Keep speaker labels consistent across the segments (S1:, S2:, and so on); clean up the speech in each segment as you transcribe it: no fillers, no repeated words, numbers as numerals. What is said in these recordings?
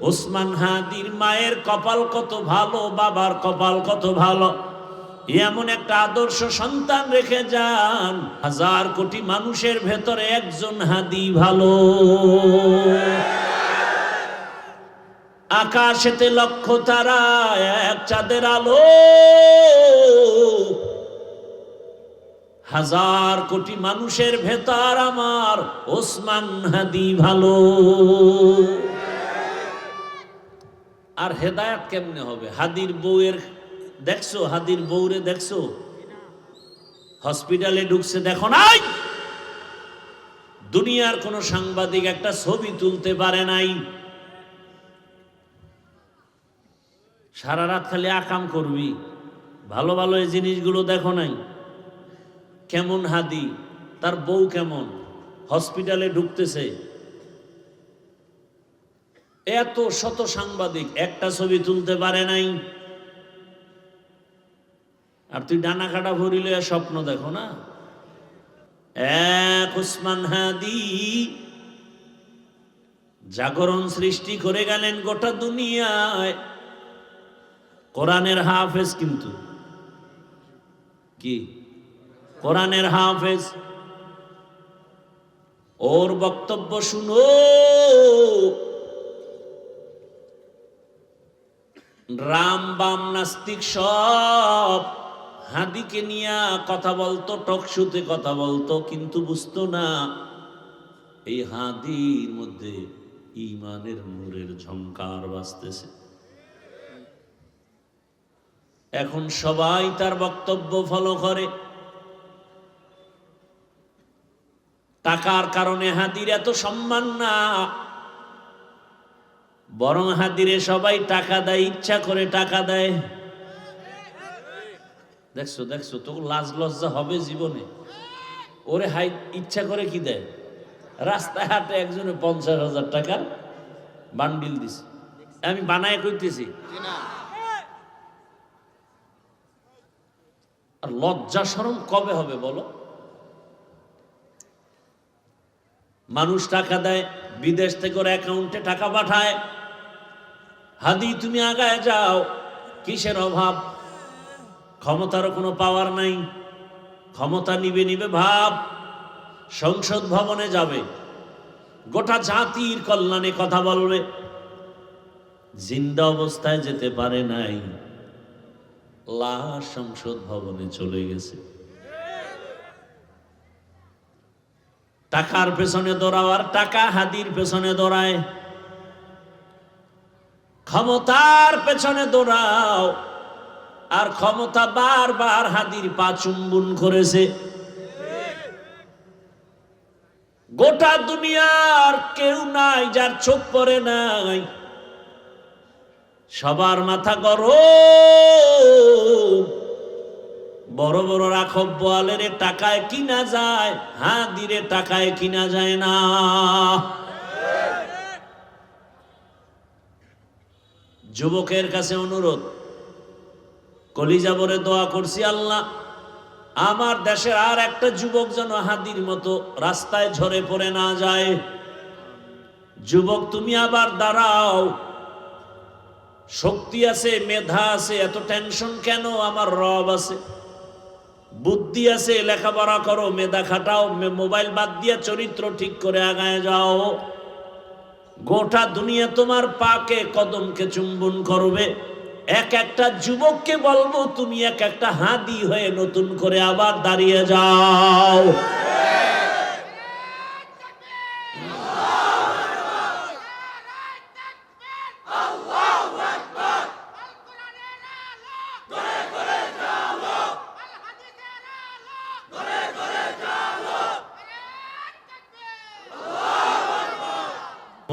S1: ওসমান হাদির মায়ের কপাল কত ভালো, বাবার কপাল কত ভালো, এমন একটা আদর্শ সন্তান রেখে যান। 1000 কোটি মানুষের ভেতরে একজন হাদি ভালো। আকাশেতে লক্ষ তারা, এক চাঁদের আলো। 1000 কোটি মানুষের ভেতর আমার ওসমান হাদি ভালো। আর হেদায়েত কেমনে হবে? হাদির বউয়ের দেখছো? হাদির বউরে দেখছো? হসপিটালে ঢুকছে, দেখো নাই? দুনিয়ার কোন সাংবাদিক একটা ছবি তুলতে পারে নাই। সারা রাত খালি আকাম করবি, ভালো ভালো এই জিনিসগুলো দেখো নাই? কেমন হাদি, তার বউ কেমন, হসপিটালে ঢুকতেছে, এত শত সাংবাদিক একটা ছবি তুলতে পারে নাই। আর তুই ডানা কাটা ভরিলে স্বপ্ন দেখো না? এক ওসমান হাদি জাগরণ সৃষ্টি করে গেলেন গোটা দুনিয়ায়। কোরআনের হাফেজ, কিন্তু কি কোরআনের হাফেজ। ওর বক্তব্য শুনো, রাম বাম নাস্তিক সব হাদিকে নিয়ে কথা বলতো, টকশুতে কথা বলতো, কিন্তু বুঝতো না এই হাদির মধ্যে ঈমানের নূরের ঝংকার বাজতেছে। এখন সবাই তার বক্তব্য ফলো করে। টাকার কারণে হাদির এত সম্মান না, বরং হাদিরে সবাই টাকা দেয়, ইচ্ছা করে টাকা দেয়। দেখছো দেখছো, তো লাজ লজ্জা হবে জীবনে? ওরে হাই ইচ্ছা করে কি দেয়? রাস্তায় হাটে একজনে 50,000 টাকার বান্ডিল দিছে, আমি বানায় কইতেছি। আর লজ্জা শরম কবে হবে বলো? মানুষ টাকা দেয়, বিদেশ থেকে ওর অ্যাকাউন্টে টাকা পাঠায়। হাদি তুমি আগায় যাও, কিসের অভাব? ক্ষমতারও কোনো পাওয়ার নাই, ক্ষমতা নিবে নিবে ভাব। সংসদ ভবনে যাবে, গোটা জাতির কল্যাণে কথা বলবে। জিন্দা অবস্থায় যেতে পারে নাই, লাশ সংসদ ভবনে চলে গেছে। টাকার পেছনে দৌড়াও, আর টাকা হাদির পেছনে দৌড়ায়। ক্ষমতার পেছনে দৌড়াও, আর ক্ষমতা বারবার হাদির পা চুম্বন করেছে। গোটা দুনিয়ার কেউ নাই যার চোখ পড়ে নাই, সবার মাথা গরম। বড় বড় রাখব বোয়ালের টাকায় কিনা যায়, হাদিরে টাকায় কিনা যায় না। যুবকের কাছে অনুরোধ, কলিজা ভরে দোয়া করছি, আল্লাহ আমার দেশের আর একটা যুবক যেন হাদির মতো রাস্তায় ঝরে পড়ে না যায়। যুবক তুমি আবার দাঁড়াও, শক্তি আছে, মেধা আছে, এত টেনশন কেন? আমার রব আছে, বুদ্ধি আছে, লেখাপড়া করো, মেধা খাটাও, মোবাইল বাদ দিয়ে চরিত্র ঠিক করে আগায় যাও। গোটা দুনিয়া তোমার পাকে কদমকে চুম্বন করবে। এক একটা যুবককে বলবো, তুমি এক একটা হাদি হয়ে নতুন করে আবার দাঁড়িয়ে যাও।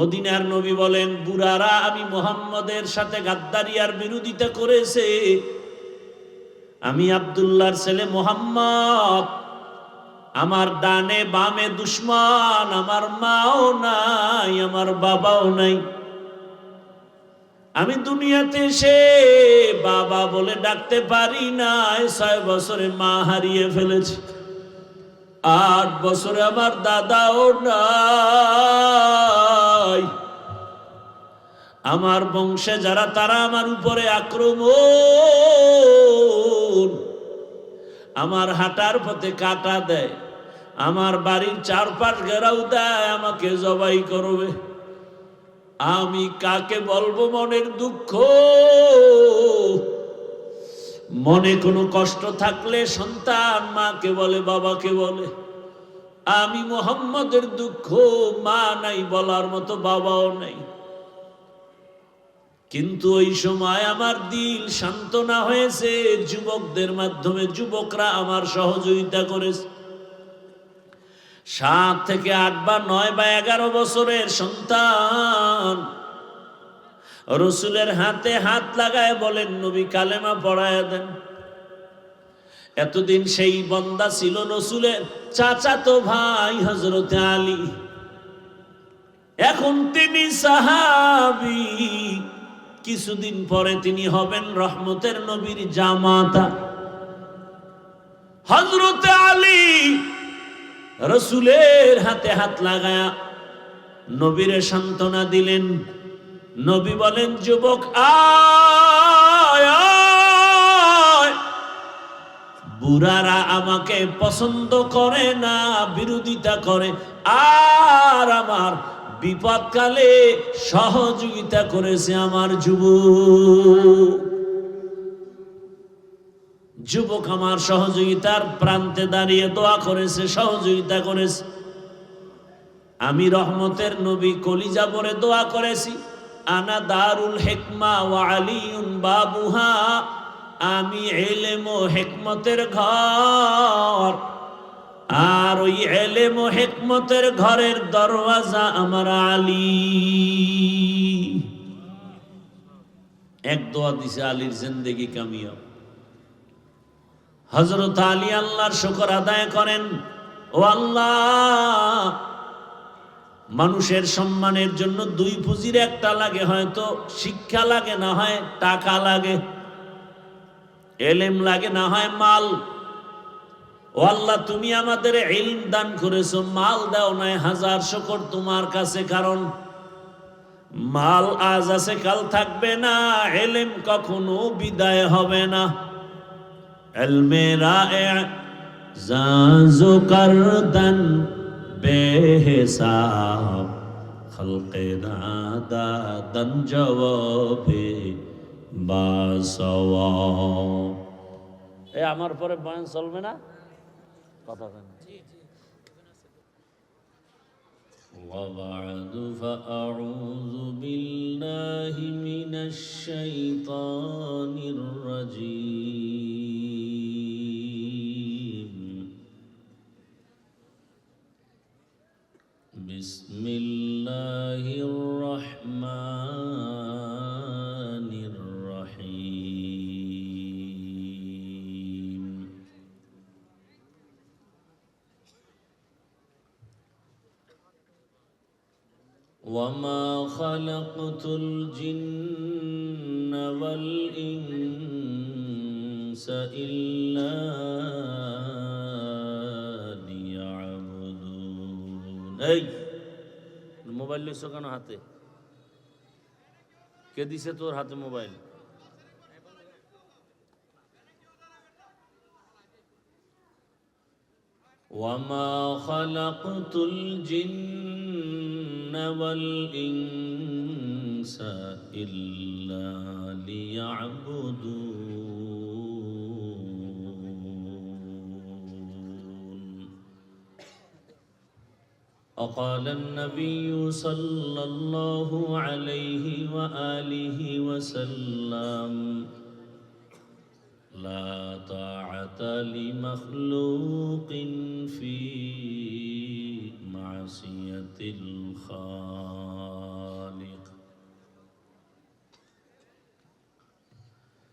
S1: মদিনার নবী বলেন, বুড়ারা আমি মুহাম্মদের সাথে গাদ্দারি আর বিরোধিতা করেছে, আমি আব্দুল্লাহর ছেলে মুহাম্মদ, আমার ডানে বামে দুশমন, আমার মাও নাই, আমার বাবাও নাই। আমি দুনিয়াতে এসে বাবা বলে ডাকতে পারি না। 6 বছরে মা হারিয়ে ফেলেছি, 8 বছরে আমার দাদাও নাই, আমার বংশে যারা তারা আমার উপরে আক্রমণ, আমার হাঁটার পথে কাটা দেয়, আমার বাড়ির চারপাশ ঘেরাও দেয়, আমাকে জবাই করবে। আমি কাকে বলবো মনের দুঃখ? মনে কোনো কষ্ট থাকলে সন্তান মাকে বলে, বাবাকে বলে। আমি মুহাম্মদের দুঃখ, মা নাই বলার মতো, বাবাও নাই। কিন্তু ওই সময় আমার দিল সান্ত্বনা হয়েছে যুবকদের মাধ্যমে। যুবকরা আমার সহযোগিতা করেছে। 7 থেকে 8 বা 9 বা 11 বছরের সন্তান রসুলের হাতে হাত লাগায় বলেন, নবী কালেমা পড়ায় দেন। এতদিন সেই বন্দা ছিল রসুলের চাচাতো ভাই হযরতে আলী, এখন তিনি সাহাবী। কিছুদিন পরে তিনি হবেন রহমতের নবীর জামাতা। হযরতে আলী রসুলের হাতে হাত লাগায়া নবীরে সান্ত্বনা দিলেন। নবী বলেন, যুবক আয় আয়। বুড়ারা আমাকে পছন্দ করে না, বিরোধিতা করে, আর আমার বিপদকালে সহযোগিতা করেছে আমার যুবক আমার সহযোগিতার প্রান্তে দাঁড়িয়ে দোয়া করেছে, সহযোগিতা করেছে। আমি রহমতের নবী কলিজা ভরে দোয়া করেছি, আনা দারুল হিকমা ওয়া আলিউন বাবুহা। আমি ইলম ও হিকমতের ঘর, আর ওই ইলম ও হিকমতের ঘরের দরওয়াজা আমার আলী। এক দোয়া দিছে, আলীর জিন্দেগি কামিয়াব। হযরত আলী আল্লাহর শুকর আদায় করেন। ও আল্লাহ, মানুষের সম্মানের জন্য 2 পুঁজির একটা লাগে, হয়তো শিক্ষা লাগে, না হয় টাকা লাগে, ইলম লাগে, না হয় মাল। ও আল্লাহ, তুমি আমাদের ইলম দান করেছো, মাল দাও নাই, 1000 শুকর তোমার কাছে। কারণ মাল আজ আছে কাল থাকবে না, ইলম কখনো বিদায় হবে না। ইলমে রায়ে জাজো করদন বেহিসাব, খলকে নাদা দন জবাবে বাসওয়াব। আমার পরে বয়ান চলবে না, কথা বলেন। وبعد فأعوذ بالله من الشيطان الرجيم. بسم الله الرحمن الرحيم. وما خلقت الجن والإنس إلا ليعبدون. এই মোবাইল লইছো কেন হাতে? কে দিছে তোর হাতে মোবাইল? وما خلقت الجن والإنس إلا ليعبدون. وقال النبي صلى الله عليه وآله وسلم: لا طاعة لمخلوق في معصية الخالق.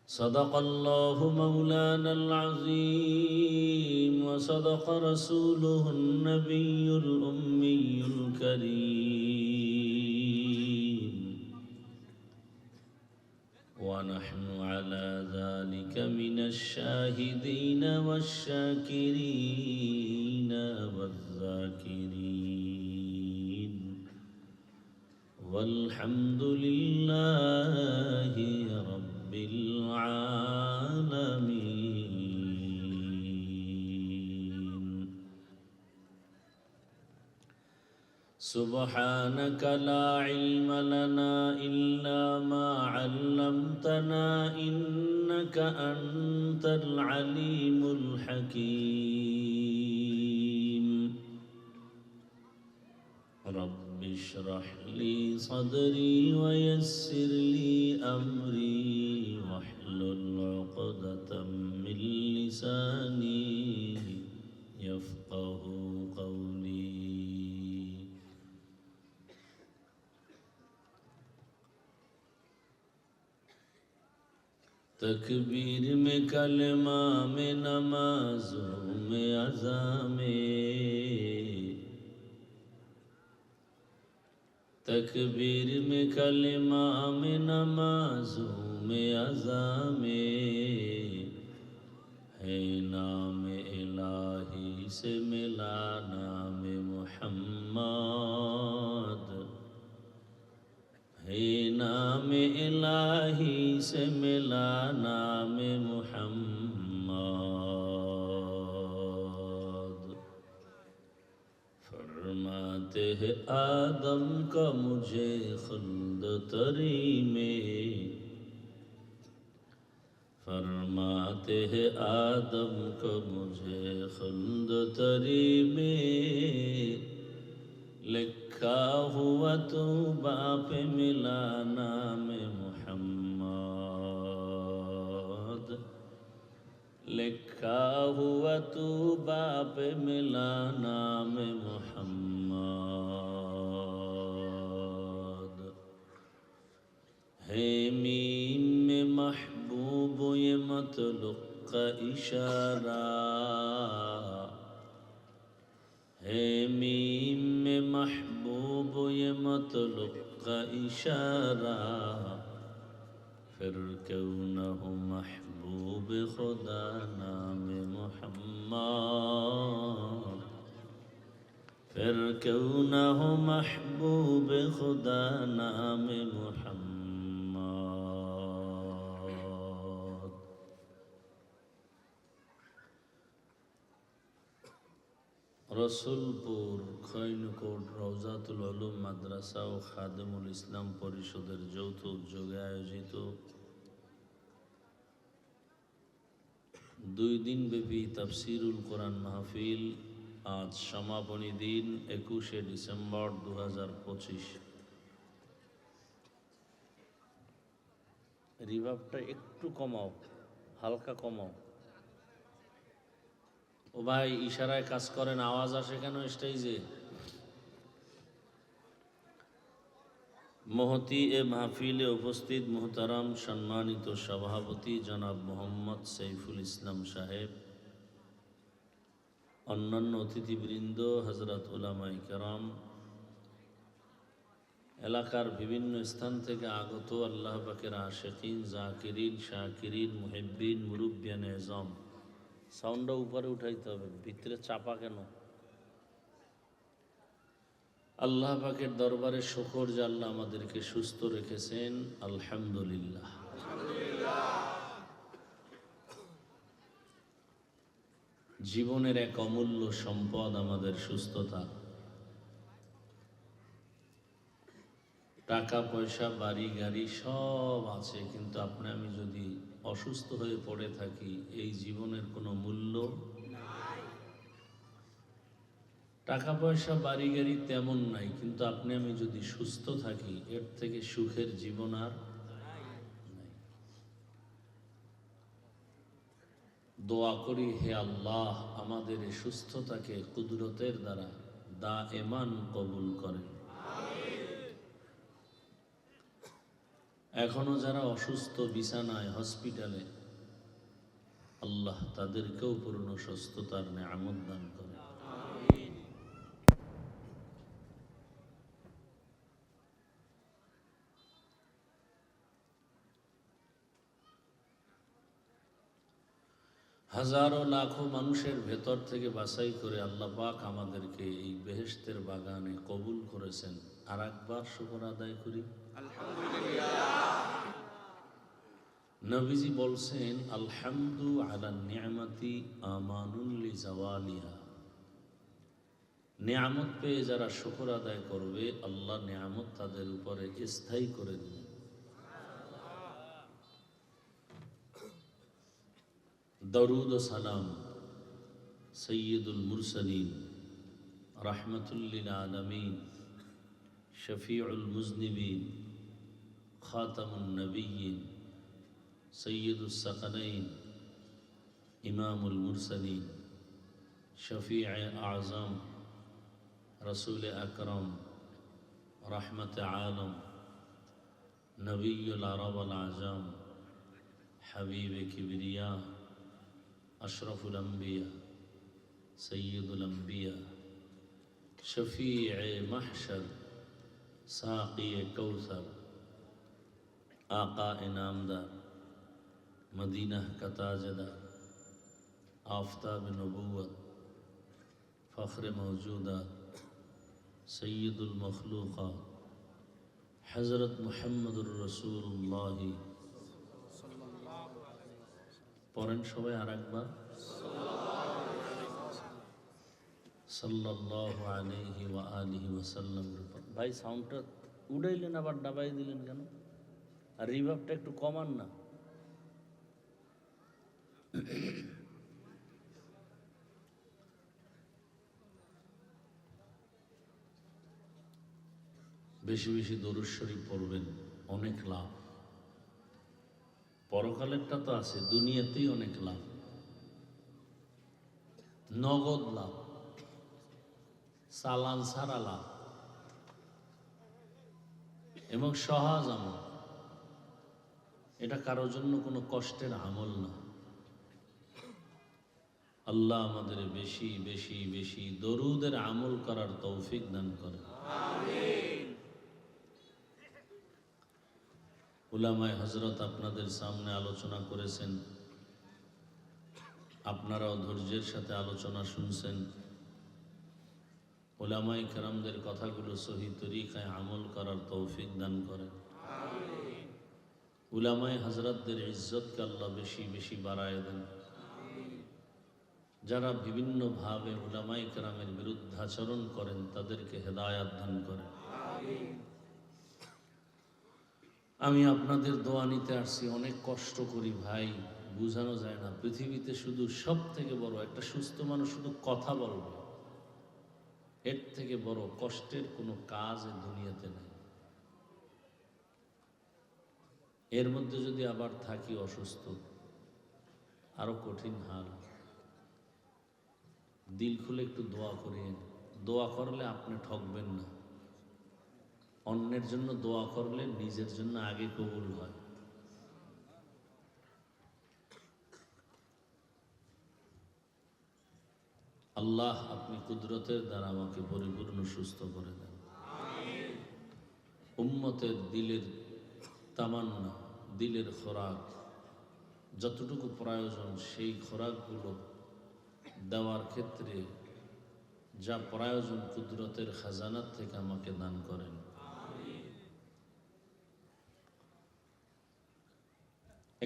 S1: صدق الله مولانا العظيم، وصدق رسوله النبي الأمي الكريم، ونحن على ذلك من الشاهدين والشاكرين والذاكرين والحمد لله رب العالمين. سبحانك لا علم لنا إلا ما علمتنا إنك أنت العليم الحكيم. رب اشرح لي صدري ويسر لي أمري واحلل عقدة من لساني يفقه قولي. तकबीर में कलमा में नमाज़ों में अज़ा में, तकबीर में कलमा में नमाज़ों में अज़ा में, है नाम इलाही से मिला नाम मुहम्मद, है नाम इलाही से मिला नाम मुहम्मद. फरमाते हैं आदम का मुझे खुल्द तरी में, फरमाते हैं आदम का मुझे खुल्द तरी में, लिखा हुआ तो बाप मिला नाम मुहम्मद, लिखा हुआ तो बाप मिला नाम मुहम्मद. है मीम में महबूब ये मतलुक का इशारा, है मीम में महबूब ये मतलुक का इशारा, फिर क्यों न हो महबूब खुदा नाम मुहम्मद, फिर क्यों न हो महबूब खुदा नाम मुहम्मद. রসুলপুর খৈনকোট রওজাতুল উলুম মাদ্রাসা ও খাদেমুল ইসলাম পরিষদের যৌথ উদ্যোগে আয়োজিত 2 দিনব্যাপী তাফসিরুল কোরআন মাহফিল আজ সমাপনী দিন 21শে ডিসেম্বর 2025. রিভাবটা একটু কমাও, হালকা কমাও. ও ভাই ইশারায় কাজ করেন, আওয়াজ আসে কেন স্টেজে? মহতি এ মাহফিলে উপস্থিত মুহতারাম সম্মানিত সভাপতি জনাব মোহাম্মদ সৈফুল ইসলাম সাহেব, অন্যান্য অতিথিবৃন্দ, হযরত উলামায়ে কেরাম, এলাকার বিভিন্ন স্থান থেকে আগত আল্লাহ পাকের আশিকিন, জাকিরিন, শাকিরিন, মুহিব্বিন, মুরব্বিয়ানে এজম. সাউন্ডটা উপরে উঠাইতে হবে, ভিতরে চাপা কেন? আল্লাহ পাকের দরবারে শুকর যে আল্লাহ আমাদেরকে সুস্থ রেখেছেন, আলহামদুলিল্লাহ. জীবনের এক অমূল্য সম্পদ আমাদের সুস্থতা. টাকা পয়সা বাড়ি গাড়ি সব আছে, কিন্তু আপনি আমি যদি অসুস্থ হয়ে পড়ে থাকি, এই জীবনের কোনো মূল্য নাই. টাকা পয়সা বাড়ি গাড়ি তেমন নাই, কিন্তু আপনি আমি যদি সুস্থ থাকি, এর থেকে সুখের জীবন আর নাই. দোয়া করি, হে আল্লাহ আমাদের এই সুস্থতাকে কুদরতের দ্বারা দায়েমান কবুল করেন. এখনো যারা অসুস্থ বিছানায় হসপিটালে, আল্লাহ তাদেরকেও পূর্ণ সুস্থতার নেয়ামত দান করেন. হাজারো লাখো মানুষের ভেতর থেকে বাছাই করে আল্লাহ পাক আমাদেরকে এই বেহেশতের বাগানে কবুল করেছেন. আর একবার শুকর আদায় করি। নবীজি বলছেন, আলহামদু আলা নিয়ামতি আমানুল লিজাওয়ালিহা। নিয়ামত পেয়ে যারা শুকর আদায় করবে, আল্লাহ নিয়ামত তাদের উপরে স্থায়ী করে দিবেন। দরুদ ও সালাম সৈয়দুল মুরসালিন রাহমাতুল লিল আলামিন শফিউল মুজনিবিন খাতামুন নবিয়্যিন সৈয়দুস সাকালাইন ইমামুল মুরসালিন শফিউ আযম রসুল আকরম রহমত আলম নবিয়ুল আরব আল আজম হাবিব কিবরিয়া अशरफुल अंबिया सय्यदुल अंबिया शफीअ महशर साक़ी कौसर आका इनामदार मदीना का ताजदार आफताब नबूवत फ़ख्र मौजूदात सय्यदुल मखलूक़ात हज़रत मुहम्मदुर रसूलुल्लाह পড়েন সবাই আরেকবার, সাল্লাল্লাহু আলাইহি ওয়া আলিহি ওয়াসাল্লাম। ভাই সাউন্ডটা উড়াইলেন আবার ডাবাই দিলেন কেন? আর রিভার্বটা একটু কমান না। বেশি বেশি দরুদ শরীফ পড়বেন, অনেক লাভ। পরকালেরটা তো আছে, দুনিয়াতেই অনেক লাভ, নগদ লাভ, চালান ছাড়া লাভ এবং সহজ আমল। এটা কারোর জন্য কোনো কষ্টের আমল না। আল্লাহ আমাদের বেশি বেশি বেশি দরুদের আমল করার তৌফিক দান করে। উলামায়ে হযরত আপনাদের সামনে আলোচনা করেছেন, আপনারাও ধৈর্যের সাথে আলোচনা শুনছেন। উলামায়ে কেরামদের কথাগুলো সহি তরিকায় আমল করার তৌফিক দান করেন। উলামায়ে হযরতদের ইজ্জতকে আল্লাহ বেশি বেশি বাড়ায় দেন। যারা বিভিন্নভাবে উলামায়ে কেরামের বিরুদ্ধাচরণ করেন তাদেরকে হেদায়াত দান করেন। আমি আপনাদের দোয়া নিতে আসছি। অনেক কষ্ট করি ভাই, বোঝানো যায় না। পৃথিবীতে শুধু সব থেকে বড় একটা সুস্থ মানুষ শুধু কথা বলবে, এর থেকে বড় কষ্টের কোনো কাজ এই দুনিয়াতে নেই। এর মধ্যে যদি আবার থাকি অসুস্থ, আরো কঠিন হাল। দিল খুলে একটু দোয়া করিয়েন। দোয়া করলে আপনি ঠকবেন না। অন্যের জন্য দোয়া করলে নিজের জন্য আগে কবুল হয়। আল্লাহ আপনি কুদরতের দ্বারা আমাকে পরিপূর্ণ সুস্থ করে দেন। উম্মতের দিলের তামান্না, দিলের খোরাক যতটুকু প্রয়োজন সেই খোরাকগুলো দেওয়ার ক্ষেত্রে যা প্রয়োজন কুদরতের খাজানাত থেকে আমাকে দান করেন।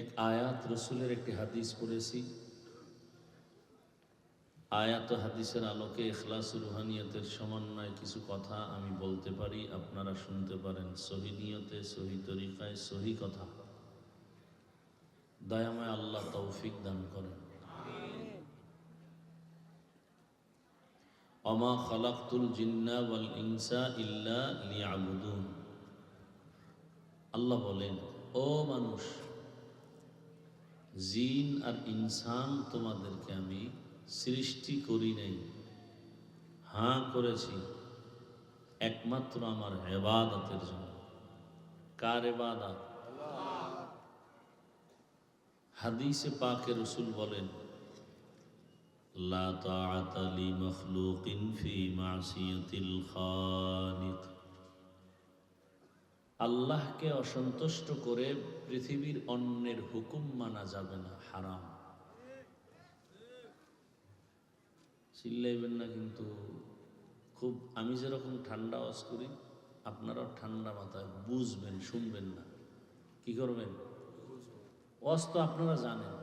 S1: এক আয়াত, রসুলের একটি হাদিস পড়েছি। আয়াত হাদিসের আলোকে ইখলাস রুহানিয়তের সমন্বয়ে কিছু কথা আমি বলতে পারি, আপনারা শুনতে পারেন। সহি নিয়তে, সহি তরিকায়, সহি কথা। দয়াময় আল্লাহ তৌফিক দান করেন। ওমা খালাকতুল জিন্না ওয়াল ইনসা ইল্লা লিয়াবুদুন। আল্লাহ বলেন, ও মানুষ, জিন আর ইনসান তোমাদেরকে আমি সৃষ্টি করি নাই, হ্যাঁ করেছি একমাত্র আমার ইবাদতের জন্য। কার ইবাদত? হাদিসে পাকে রসুল বলেন, লা তাআতা লি মাখলুকিন ফি মাসিয়াতিল খালিক। আল্লাহকে অসন্তুষ্ট করে পৃথিবীর অন্যের হুকুম মানা যাবে না, হারাম। চিল্লাইবেন না কিন্তু। খুব আমি যেরকম ঠান্ডা আওয়াজ করি আপনারাও ঠান্ডা মাথায় বুঝবেন, শুনবেন না, কি করবেন? ওয়াজ তো আপনারা জানেন,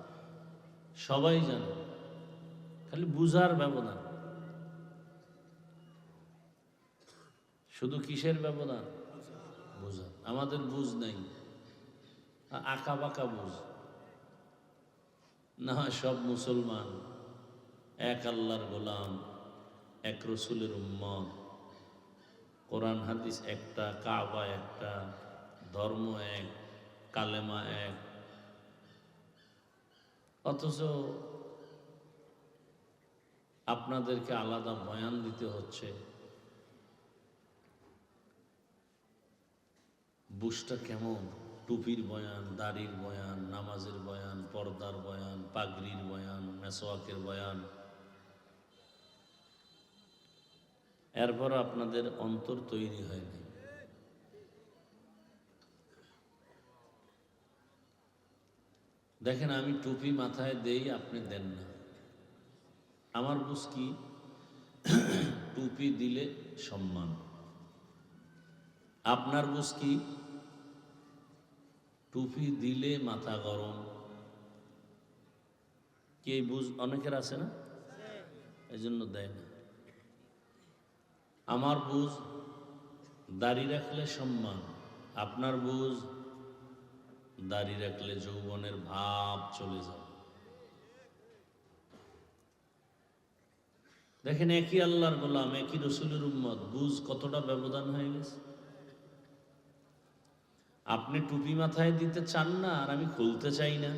S1: সবাই জানেন, খালি বুঝার ব্যবধান। শুধু কিসের ব্যবধান? বুঝা। আমাদের বুঝ নাই, আঁকা বাঁকা বুঝ। না হয় সব মুসলমান, এক আল্লাহর গোলাম, এক রসুলের উম্মত, কোরআন হাদিস একটা, কাবা একটা, ধর্ম এক, কালেমা এক, অথচ আপনাদেরকে আলাদা বয়ান দিতে হচ্ছে। বুঝটা কেমন? টুপির বয়ান, দাড়ির বয়ান, নামাজের বয়ান, পর্দার বয়ান, পাগড়ির বয়ান, মেসওয়াকের বয়ান, এরপর আপনাদের অন্তর তৈরি হয়নি। দেখেন, আমি টুপি মাথায় দেই, আপনি দেন না। আমার বুঝ কি? টুপি দিলে সম্মান। আপনার বুঝ কি? টুপি দিলে মাথা গরম। কি এই বুঝ অনেকের আছে না? এই জন্য দেয় না। আমার বুঝ দাড়ি রাখলে সম্মান, আপনার বুঝ দাড়ি রাখলে যৌবনের ভাব চলে যাবে। দেখেন, একই আল্লাহর গোলাম, একই রসুলের উম্মত, বুঝ কতটা ব্যবধান হয়ে গেছে। আপনি টুপি মাথায় দিতে চান না, আর আমি খুলতে চাই না।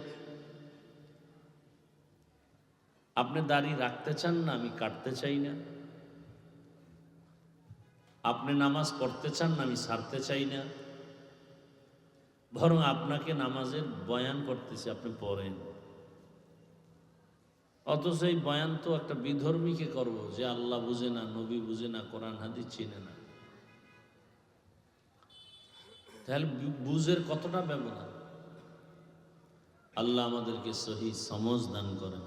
S1: আপনি দাড়ি রাখতে চান না, আমি কাটতে চাই না। আপনি নামাজ পড়তে চান না, আমি ছাড়তে চাই না। বরং আপনাকে নামাজের বয়ান করতেছি, আপনি পড়েন। অথচ এই বয়ান তো একটা বিধর্মীকে করব, যে আল্লাহ বুঝে না, নবী বুঝে না, কোরআন হাদিস চিনে না। তাহলে বুঝের কতটা ব্যবধান। আল্লাহ আমাদেরকে সহি সমঝ দান করেন।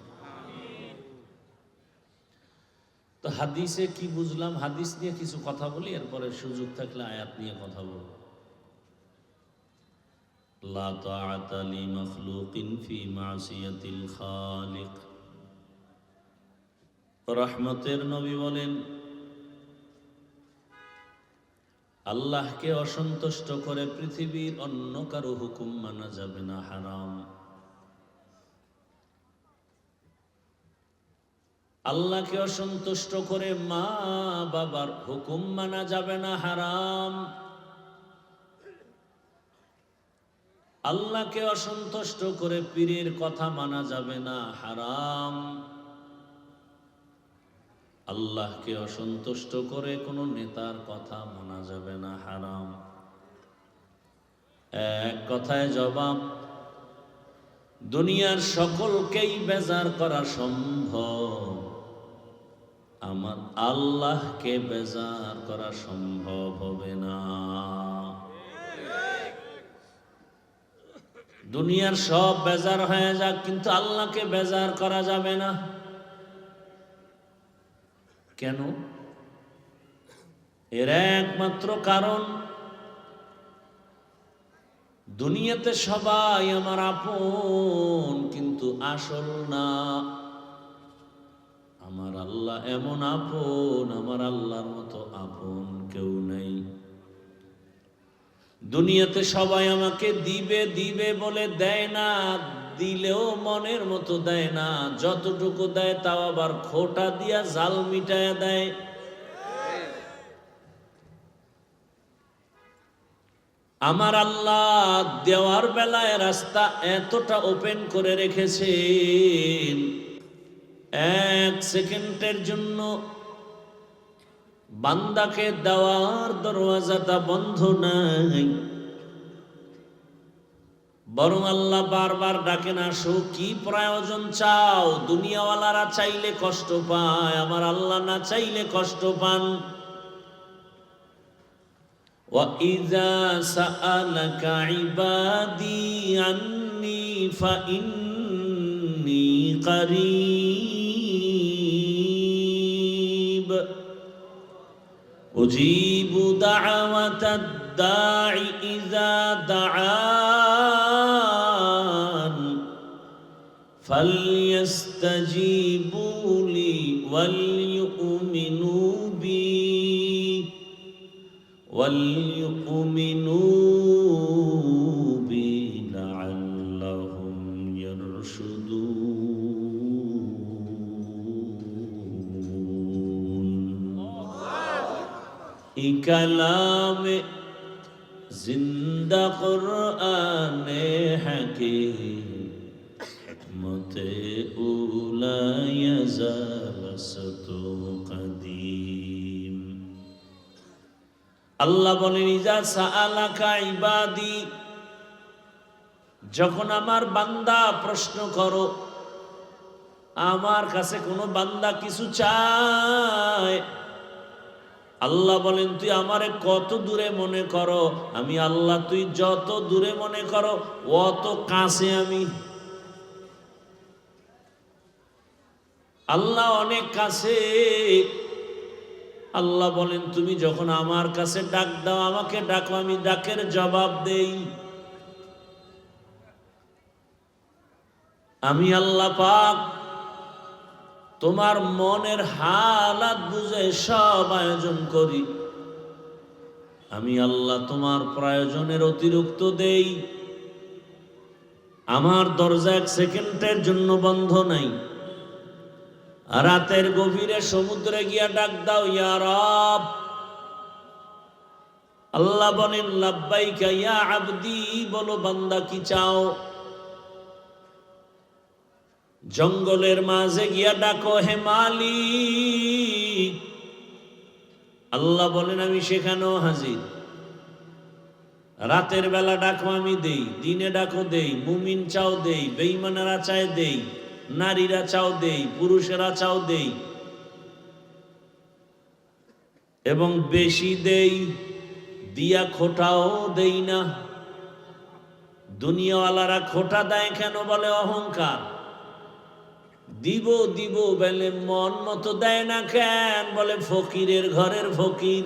S1: তো হাদিসে কি বুঝলাম, হাদিস নিয়ে কিছু কথা বলি, এরপরে সুযোগ থাকলে আয়াত নিয়ে কথা বলবো। লা তাআতা লি মাখলুকিন ফি মাসিয়াতিল খালিক। রহমতের নবী বলেন, আল্লাহকে অসন্তুষ্ট করে পৃথিবীর অন্য কারো হুকুম মানা যাবে না, হারাম। আল্লাহকে অসন্তুষ্ট করে মা বাবার হুকুম মানা যাবে না, হারাম। আল্লাহকে অসন্তুষ্ট করে পীরের কথা মানা যাবে না, হারাম। আল্লাহকে অসন্তুষ্ট করে কোনো নেতার কথা মানা যাবে না, হারাম। এক কথায় জবাব, দুনিয়ার সকলকেই বেজার করা সম্ভব, আমার আল্লাহকে বেজার করা সম্ভব হবে না। দুনিয়ার সব বেজার হয়ে যাক, কিন্তু আল্লাহকে বেজার করা যাবে না। কেন? এর একমাত্র কারণ, দুনিয়াতে সবাই আমার আপন, কিন্তু আসল না। আমার আল্লাহ এমন আপন, আমার আল্লাহর মতো আপন কেউ নেই। দুনিয়াতে সবাই আমাকে দিবে দিবে বলে দেয় না, দিলেও মনের মতো দেয় না। যতটুকু দেয় তাও আবার খোটা দিয়া জাল মিটায়া দেয়। আমার আল্লাহ দেওয়ার বেলায় রাস্তা এতটা ওপেন করে রেখেছেন, এক সেকেন্ডের জন্য বান্দাকে দেওয়ার দরওয়াজাটা বন্ধ নাই। বরং আল্লাহ বারবার ডাকেন, আসো, কি প্রয়োজন চাও। দুনিয়াওয়ালারা চাইলে কষ্ট পায়, আমার আল্লাহ না চাইলে কষ্ট পান। وَإِذَا سَأَلَكَ عِبَادِي عَنِّي فَإِنِّي قَرِيبٌ أُجِيبُ দাওয়াতাদ দাঈ ইযা দাআন ফালইস্তাজিবু লি ওয়ালইউমিনু বি লাআল্লাহুম ইয়ারশুদুন। এই কালামে জিন্দা কুরআনে হাকীম হিকমতে উলা ইয়াজালসতু কদীম। আল্লাহ বলেন ইজা সাআলাকা ইবাদি, যখন আমার বান্দা প্রশ্ন করো, আমার কাছে কোনো বান্দা কিছু চায়, আল্লাহ বলেন তুই আমারে কত দূরে মনে করো, আমি আল্লাহ তুই যত দূরে মনে করো অত কাছে আমি। আল্লাহ অনেক কাছে। আল্লাহ বলেন তুমি যখন আমার কাছে ডাক দাও, আমাকে ডাকো, আমি ডাকের জবাব দেই। আমি আল্লাহ পাক তোমার মনের হালাত বুঝে সব আয়োজন করি। আমি আল্লাহ তোমার প্রয়োজনের অতিরিক্ত দেই। আমার দরজা এক সেকেন্ডের জন্য বন্ধ নাই। রাতের গভীরে সমুদ্রে গিয়া ডাক দাও, ইয়া রব। আল্লাহ বলেন লাব্বাইকা ইয়া আবদি, বলো বান্দা কি চাও। জঙ্গলের মাঝে গিয়া ডাকো, হে মালিক। আল্লাহ বলেন আমি সেখানেও হাজির। রাতের বেলা ডাকো আমি দেই, দিনে ডাকো দেই, মুমিন চাও দেই, বেঈমানেরা চায় দেই, নারীরা চাও দেই, পুরুষেরা চাও দেই, এবং বেশি দেই, দিয়া খোটাও দেই না। দুনিয়াওয়ালারা খোটা দেয় কেন? বলে অহংকার। দিব দিব বলে মন মতো দেয় না কেন? বলে ফকিরের ঘরের ফকির।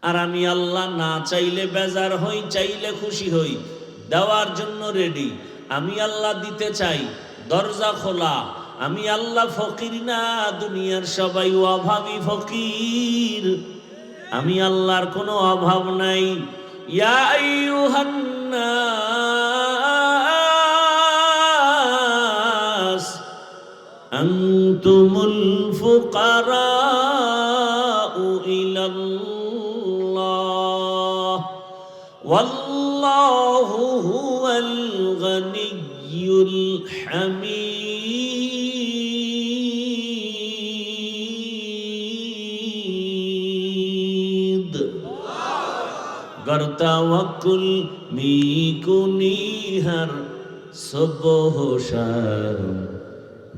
S1: আর আমি আল্লাহ না চাইলে বেজার হই, চাইলে খুশি হই, দেওয়ার জন্য রেডি। আমি আল্লাহ দিতে চাই, দরজা খোলা। আমি আল্লাহ ফকির না, দুনিয়ার সবাই অভাবী ফকির। আমি আল্লাহর কোনো অভাব নাই। ইয়া আইয়ুহান নাস আনতুমুল ফুকারাউ ইলাল্লাহ ওয়াল্লাহু হুয়াল গনিয়্যুল হামিদ। गर तवक्कुल मी कुनी हर सुबह शाम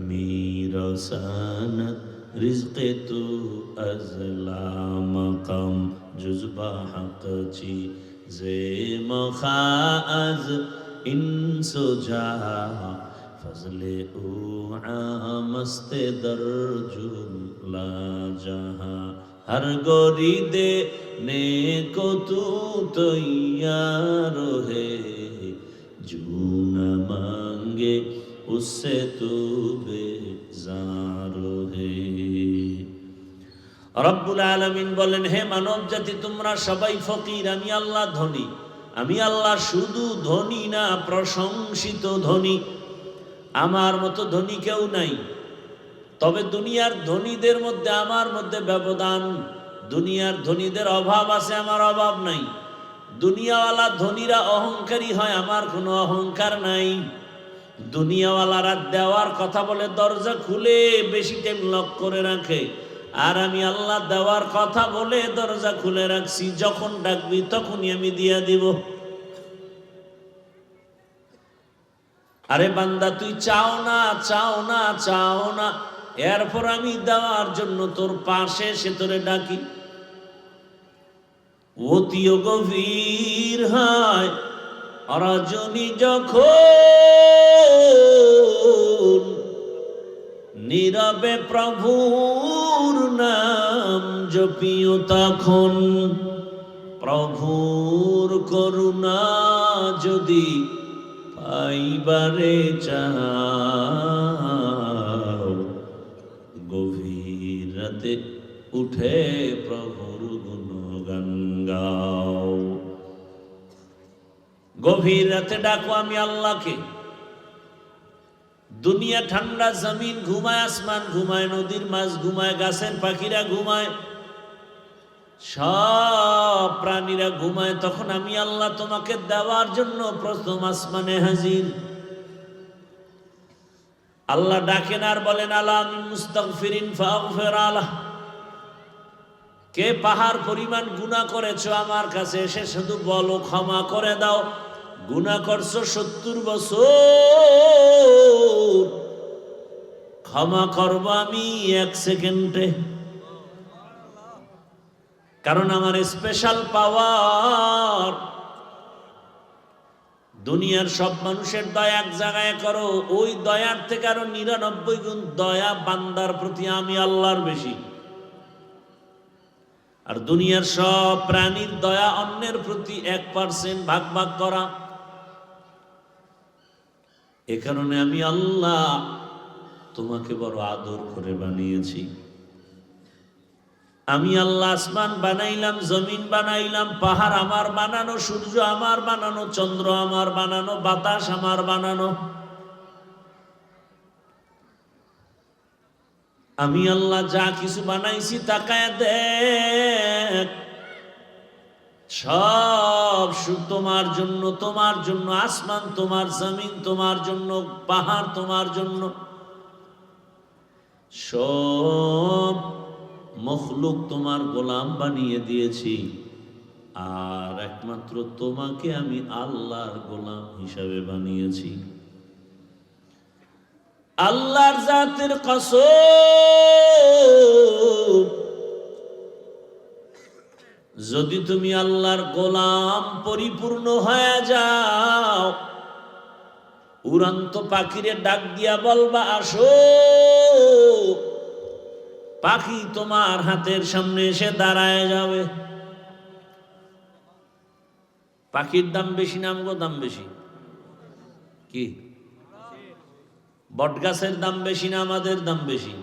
S1: मीरसान रिज़्क़े तू अज़ला मक़ाम जुज़बा हक़ ची जे मखाज इंसो जा फज़ले ऊ आमस्ते दरजुला जहाँ हर गोरी दे ने को तू तैयार है जो न मांगे उससे तू बेजार है। রব্বুল আলামিন বলেন হে মানব জাতি তোমরা সবাই ফকির, আমি আল্লাহ ধনী। আমি আল্লাহ শুধু ধনী না, প্রশংসিত ধনী। আমার মতো ধনী কেউ নাই। তবে দুনিয়ার ধনীদের মধ্যে আমার মধ্যে ব্যবধান। দুনিয়ার ধনীদের অভাব আছে, আমার অভাব নাই। দুনিয়াওয়ালা ধনীরা অহংকারী হয়, আমার কোনো অহংকার নাই। দুনিয়াওয়ালারা দেওয়ার কথা বলে দরজা খুলে বেশি টাইম লক করে রাখে, আর আমি আল্লাহ দেওয়ার কথা বলে দরজা খুলে রাখছি। যখন ডাকবি তখনই আমি দিয়া দিব। আরে বান্দা তুই চাও না, চাও না, চাও না, এরপর আমি দেওয়ার জন্য তোর পাশে এসে তোরে ডাকি। অতিও গভীর হয় রজনী যখন নীরবে প্রভুর নাম জপিও তখন, প্রভুর করুণা যদি পাইবারে চাও, গভীর রাতে উঠে প্রভুর গুণগান গাও। গভীর রাতে ডাকো আমি আল্লাহকে। দুনিয়া ঠান্ডা, জমিন ঘুমায়, আসমান ঘুমায়, নদীর মাছ ঘুমায়, গাছের পাখিরা ঘুমায়, সব প্রাণীরা ঘুমায়, তখন আমি আল্লাহ তোমাকে দেওয়ার জন্য প্রথম আসমানে হাজির। আল্লাহ ডাকেন আর বলেন আলা আমি মুস্তাগফিরিন ফাগফির আলাহ। কে পাহাড় পরিমাণ গুনাহ করেছো আমার কাছে এসে শুধু বলো ক্ষমা করে দাও। গুনাহ করছো 70 বছর, ক্ষমা করব আমি 1 সেকেন্ডে। কারণ আমার স্পেশাল পাওয়ার। দুনিয়ার সব মানুষের দয়া এক জায়গায় করো, ওই দয়ার থেকে আরো 99 গুণ দয়া বান্দার প্রতি আমি আল্লাহর বেশি। আর দুনিয়ার সব প্রাণীর দয়া অন্যের প্রতি 1% ভাগ ভাগ করা। এ কারণে আমি আল্লাহ তোমাকে বড় আদর করে বানিয়েছি। আমি আল্লাহ আসমান বানাইলাম, জমিন বানাইলাম, পাহাড় আমার বানানো, সূর্য আমার বানানো, চন্দ্র আমার বানানো, বাতাস আমার বানানো। আমি আল্লাহ যা কিছু বানাইছি তাকায় দেখ, সব তোমার জন্য, তোমার জন্য। আসমান তোমার, জমিন তোমার জন্য, পাহাড় তোমার জন্য, সব মখলুক তোমার গোলাম বানিয়ে দিয়েছি। আর একমাত্র তোমাকে আমি আল্লাহর গোলাম হিসাবে বানিয়েছি। আল্লাহর জাতের কসম, যদি তুমি আল্লাহর গোলাম পরিপূর্ণ হয়ে যাও, উড়ন্ত পাখিরে ডাক দিয়া বলবা আসো, পাখি তোমার হাতের সামনে এসে দাঁড়ায় যাবে। পাখির দাম বেশি না আমগো দাম বেশি? কি বটগাছের দাম বেশি না আমাদের দাম বেশি?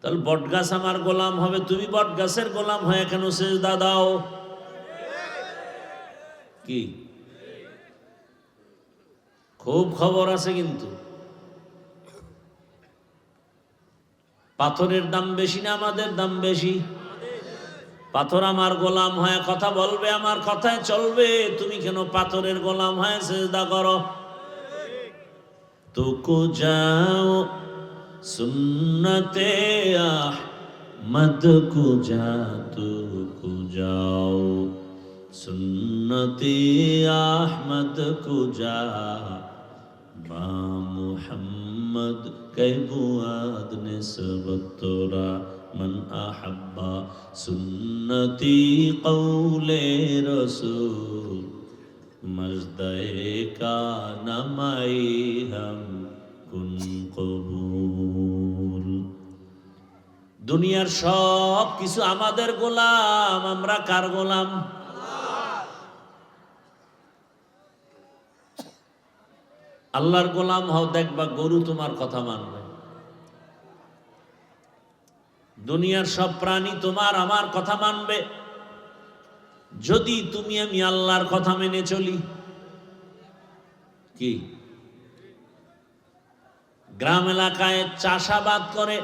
S1: তাহলে বটগাছ আমার গোলাম হবে, তুমি বটগাছের গোলাম হয়ে কেন সেজদা দাও? কি খুব খবর আছে কিন্তু। পাথরের দাম বেশি না আমাদের দাম বেশি? পাথর আমার গোলাম হয়ে কথা বলবে, আমার কথায় চলবে, তুমি কেন পাথরের গোলাম হয়ে সেজদা করো? তুকু যাও সুন্নতে আহমদ কু যা, তুকু যাও সুন্নতে আহমদ কু যা, বা মুহাম্মদ কে বুয়াদ নিসবত তোরা, মান আহাব্বা সুন্নতি কৌলে রসূল, মজদায়ে কা নামাই হাম কুন কবুল। দুনিয়ার সব কিছু আমাদের গোলাম, আমরা কার গোলাম? আল্লাহর গোলাম হও, দেখবা গরু তোমার কথা মানবে। দুনিয়ার সব প্রাণী তোমার আমার কথা মানবে যদি তুমি আমি আল্লাহর কথা মেনে চলি। কি গ্রাম এলাকায় চাষাবাদ করে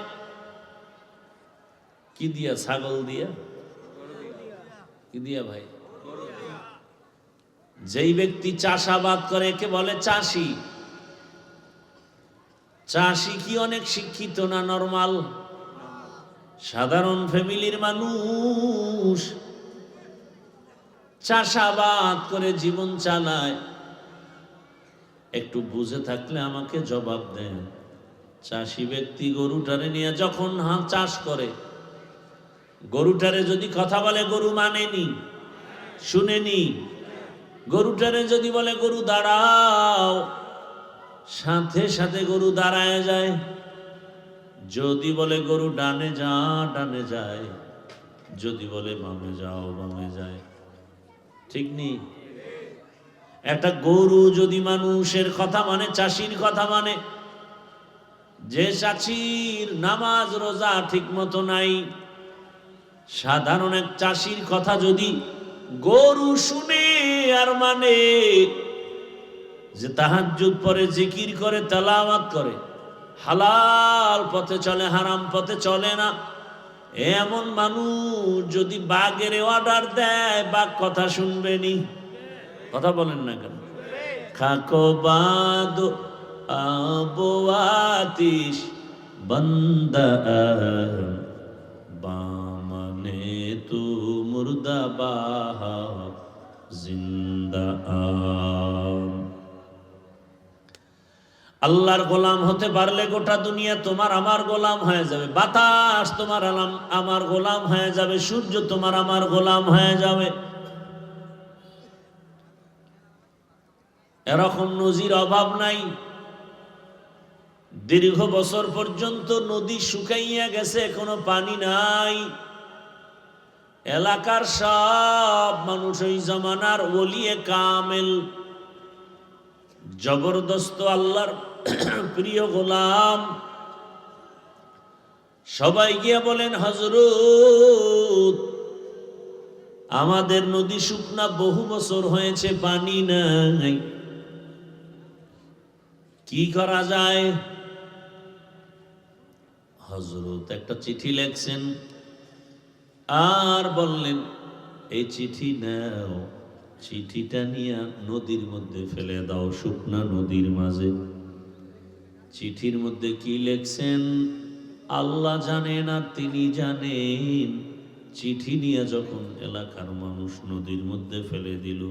S1: কি দিয়া? ছাগল দিয়া? কি দিয়া ভাই? যেই ব্যক্তি চাষাবাদ করে একে বলে চাষি। চাষি কি অনেক শিক্ষিত না নরমাল? সাধারণ ফ্যামিলির মানুষ চাষাবাদ করে জীবন চালায়। একটু বুঝে থাকলে আমাকে জবাব দেন। চাষি ব্যক্তি গরুটারে নিয়ে যখন চাষ করে, গরুটারে যদি কথা বলে গরু মানেনি, শুনেনি। গরুটারে যদি বলে গরু দাঁড়াও, সাথে সাথে গরু দাঁড়ায় যায়। যদি বলে গরু ডানে যা ডানে যায়, যদি বলে বামে যাও বামে যায়। ঠিক নেই? একটা গরু যদি মানুষের কথা মানে, চাষির কথা মানে, যে চাষির নামাজ রোজা ঠিক মতো নাই, সাধারণ এক চাষির কথা যদি গরু শুনে আর মানে, যে তাহাজ্জুদ পড়ে, জিকির করে, তেলাওয়াত করে, হালাল পথে চলে, হারাম পথে চলে না, এমন মানুষ যদি বাঘের অর্ডার দেয়, বাঘ কথা শুনবেনি। কথা বলেন না কেন? খাকো বাদ আবওয়াতিশ বন্দা বামনে তু মুর্দা বাহা জিন্দা। আল্লাহর গোলাম হতে পারলে গোটা দুনিয়া তোমার আমার গোলাম হয়ে যাবে। বাতাস তোমার আমার গোলাম হয়ে যাবে, সূর্য তোমার আমার গোলাম হয়ে যাবে। এরকম নদীর অভাব নাই। দীর্ঘ বছর পর্যন্ত নদী শুকাইয়া গেছে, কোনো পানি নাই। এলাকার সব মানুষ ওই জমানার ওলিয়ে কামেল, জবরদস্ত আল্লাহর প্রিয় গোলাম, সবাই গিয়ে বলেন, হযরত আমাদের নদী শুকনা, বহু বছর হয়েছে, পানি নাই, কি করা যায়? হযরত একটা চিঠি লেখছেন আর বললেন, এই চিঠি নাও, চিঠিটা নিয়ে নদীর মধ্যে ফেলে দাও, শুকনা নদীর মাঝে। চিঠির মধ্যে কি লেখছেন আল্লাহ জানেন আর তিনি জানেন। চিঠি নিয়ে যখন এলাকার মানুষ নদীর মধ্যে ফেলে দিল,